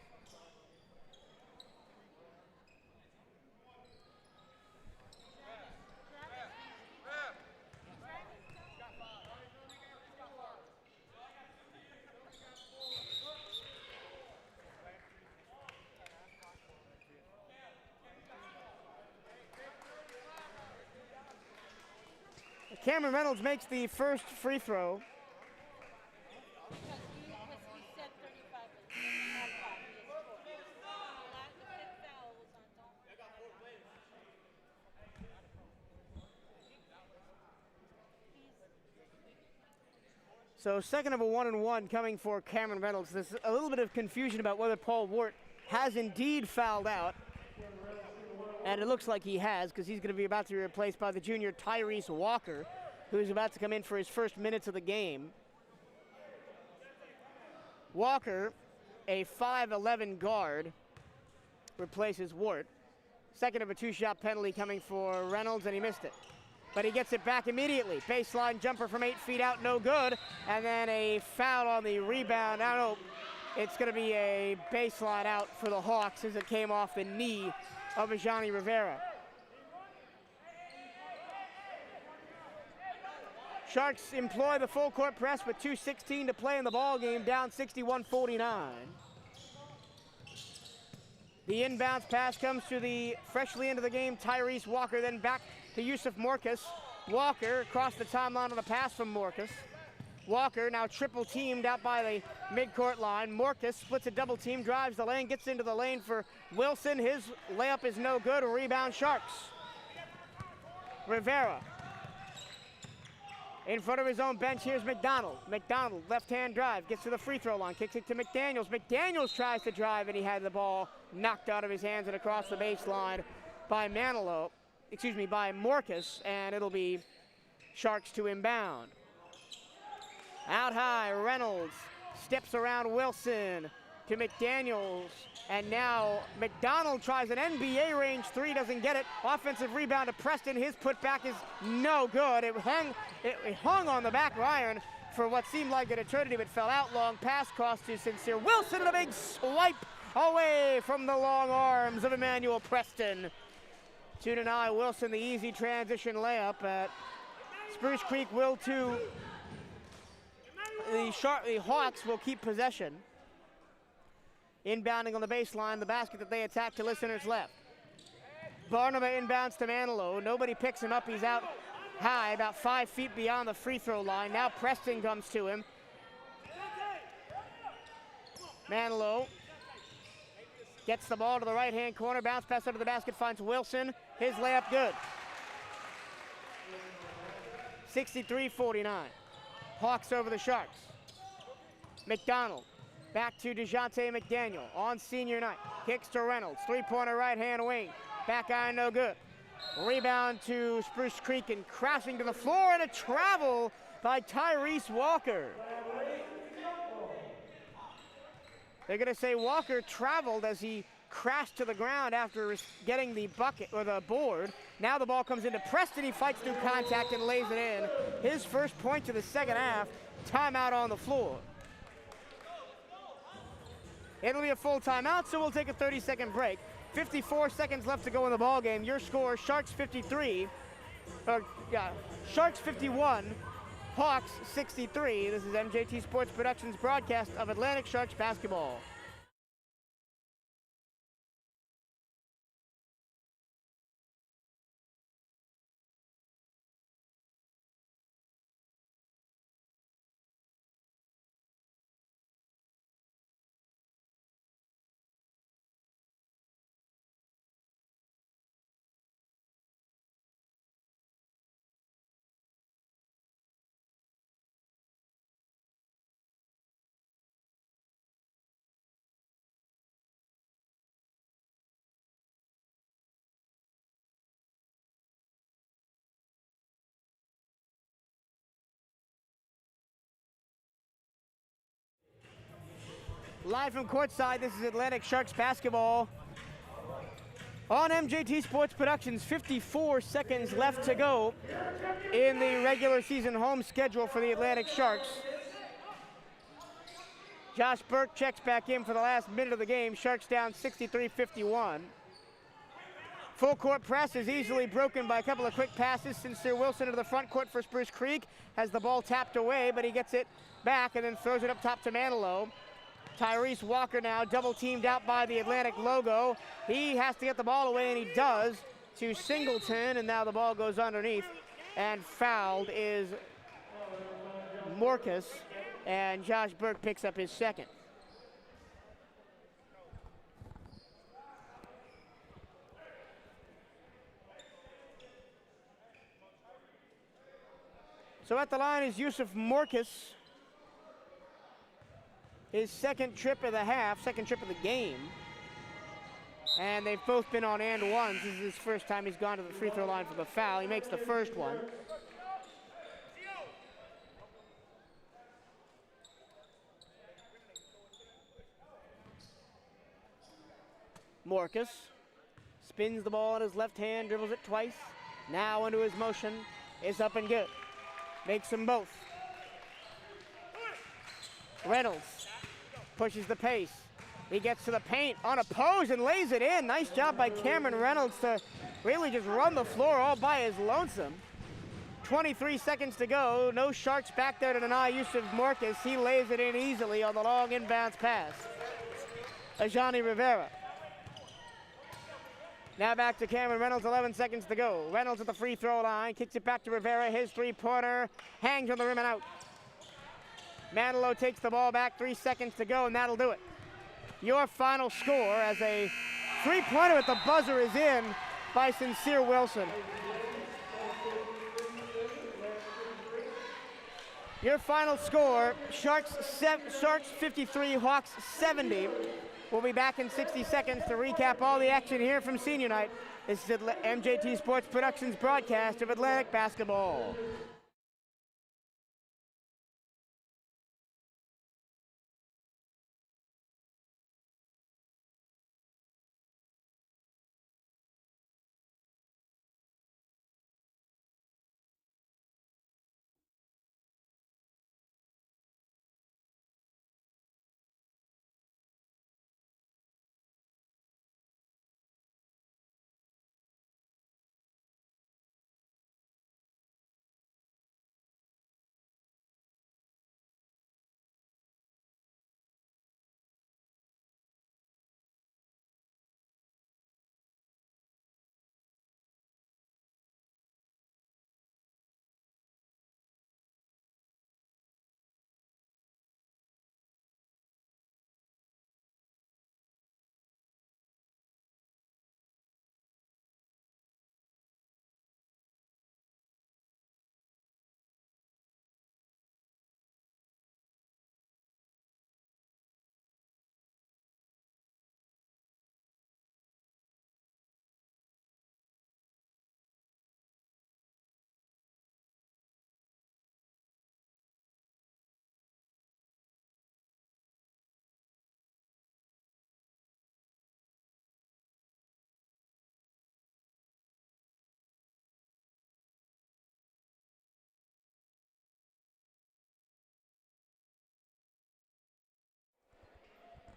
Cameron Reynolds makes the first free throw. So second of a 1-and-1 coming for Cameron Reynolds. There's a little bit of confusion about whether Paul Wart has indeed fouled out. And it looks like he has, because he's going to be about to be replaced by the junior Tyrese Walker, who's about to come in for his first minutes of the game. Walker, a 5'11 guard, replaces Wart. Second of a 2-shot penalty coming for Reynolds, and he missed it. But he gets it back immediately. Baseline jumper from 8 feet out, no good. And then a foul on the rebound. I don't know, it's going to be a baseline out for the Hawks as it came off the knee of Ajani Rivera. Sharks employ the full court press with 2:16 to play in the ball game, down 61-49. The inbounds pass comes to the freshly into the game Tyrese Walker, then back to Yusuf Morcus. Walker across the timeline on the pass from Morcus. Walker now triple teamed out by the midcourt line. Morcus splits a double team, drives the lane, gets into the lane for Wilson. His layup is no good. Rebound Sharks. Rivera. In front of his own bench, here's McDonald. McDonald, left-hand drive, gets to the free throw line, kicks it to McDaniels. McDaniels tries to drive, and he had the ball knocked out of his hands and across the baseline by by Morcus, and it'll be Sharks to inbound. Out high, Reynolds steps around Wilson to McDaniels, and now McDonald tries an NBA range three, doesn't get it. Offensive rebound to Preston. His putback is no good. It hung on the back iron for what seemed like an eternity, but fell out. Long pass cross to Sincere Wilson, and a big swipe away from the long arms of Emmanuel Preston to deny Wilson the easy transition layup. Spruce Creek will too. The Hawks will keep possession. Inbounding on the baseline, the basket that they attack to listeners left. Barnaba inbounds to Manilow. Nobody picks him up. He's out high, about 5 feet beyond the free throw line. Now Preston comes to him. Manilow gets the ball to the right-hand corner. Bounce pass under the basket, finds Wilson. His layup good. 63-49. Hawks over the Sharks. McDonald back to DeJounte McDaniel on senior night. Kicks to Reynolds. Three-pointer right-hand wing. Back iron no good. Rebound to Spruce Creek and crashing to the floor, and a travel by Tyrese Walker. They're going to say Walker traveled as he crashed to the ground after getting the bucket or the board. Now the ball comes into Preston. He fights through contact and lays it in. His first point to the second half. Timeout on the floor. It'll be a full timeout, so we'll take a 30-second break. 54 seconds left to go in the ball game. Your score: Sharks 51, Hawks 63. This is MJT Sports Productions broadcast of Atlantic Sharks basketball. Live from courtside, this is Atlantic Sharks basketball on MJT Sports Productions. 54 seconds left to go in the regular season home schedule for the Atlantic Sharks. Josh Burke checks back in for the last minute of the game. Sharks down 63-51. Full court press is easily broken by a couple of quick passes. Sincere Wilson into the front court for Spruce Creek. Has the ball tapped away, but he gets it back and then throws it up top to Manilow. Tyrese Walker now double teamed out by the Atlantic logo. He has to get the ball away, and he does, to Singleton, and now the ball goes underneath. And fouled is Morcus, and Josh Burke picks up his second. So at the line is Yusuf Morcus. his second trip of the half, second trip of the game. And they've both been on and ones. This is his first time he's gone to the free throw line for the foul. He makes the first one. Marcus spins the ball in his left hand, dribbles it twice. Now into his motion, is up and good. Makes them both. Reynolds pushes the pace. He gets to the paint unopposed and lays it in. Nice job by Cameron Reynolds to really just run the floor all by his lonesome. 23 seconds to go. No Sharks back there to deny Yusuf Marcus. He lays it in easily on the long inbounds pass. Ajani Rivera. Now back to Cameron Reynolds, 11 seconds to go. Reynolds at the free throw line, kicks it back to Rivera. His three-pointer hangs on the rim and out. Manilow takes the ball back, 3 seconds to go, and that'll do it. Your final score as a three-pointer at the buzzer is in by Sincere Wilson. Your final score, Sharks 53, Hawks 70. We'll be back in 60 seconds to recap all the action here from Senior Night. This is MJT Sports Productions broadcast of Atlantic basketball.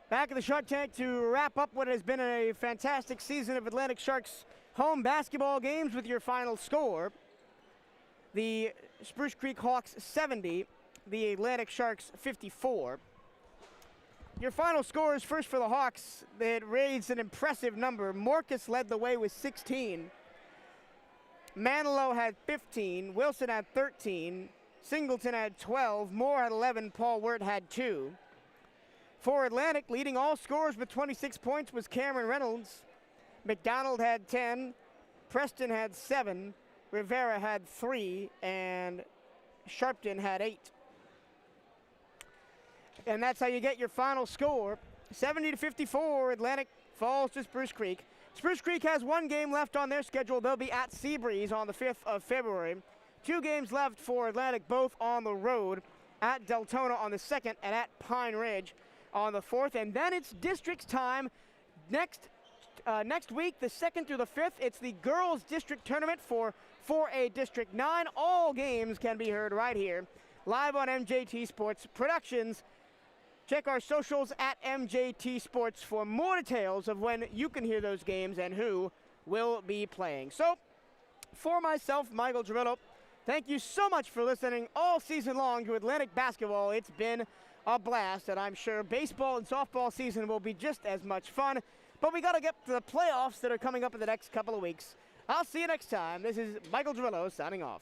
Back in the Shark Tank to wrap up what has been a fantastic season of Atlantic Sharks home basketball games with your final score. The Spruce Creek Hawks 70, the Atlantic Sharks 54. Your final scores first for the Hawks, they had raised an impressive number. Marcus led the way with 16. Manilow had 15. Wilson had 13. Singleton had 12. Moore had 11. Paul Wirt had 2. For Atlantic, leading all scorers with 26 points was Cameron Reynolds. McDonald had 10. Preston had 7. Rivera had 3. And Sharpton had 8. And that's how you get your final score. 70-54, Atlantic falls to Spruce Creek. Spruce Creek has one game left on their schedule. They'll be at Seabreeze on the 5th of February. 2 games left for Atlantic, both on the road, at Deltona on the 2nd and at Pine Ridge on the 4th. And then it's districts time next week, the 2nd through the 5th. It's the girls district tournament for 4A District 9. All games can be heard right here, live on MJT Sports Productions. Check our socials at MJT Sports for more details of when you can hear those games and who will be playing. So, for myself, Michael Girillo, thank you so much for listening all season long to Atlantic basketball. It's been a blast, and I'm sure baseball and softball season will be just as much fun. But we got to get to the playoffs that are coming up in the next couple of weeks. I'll see you next time. This is Michael Girillo signing off.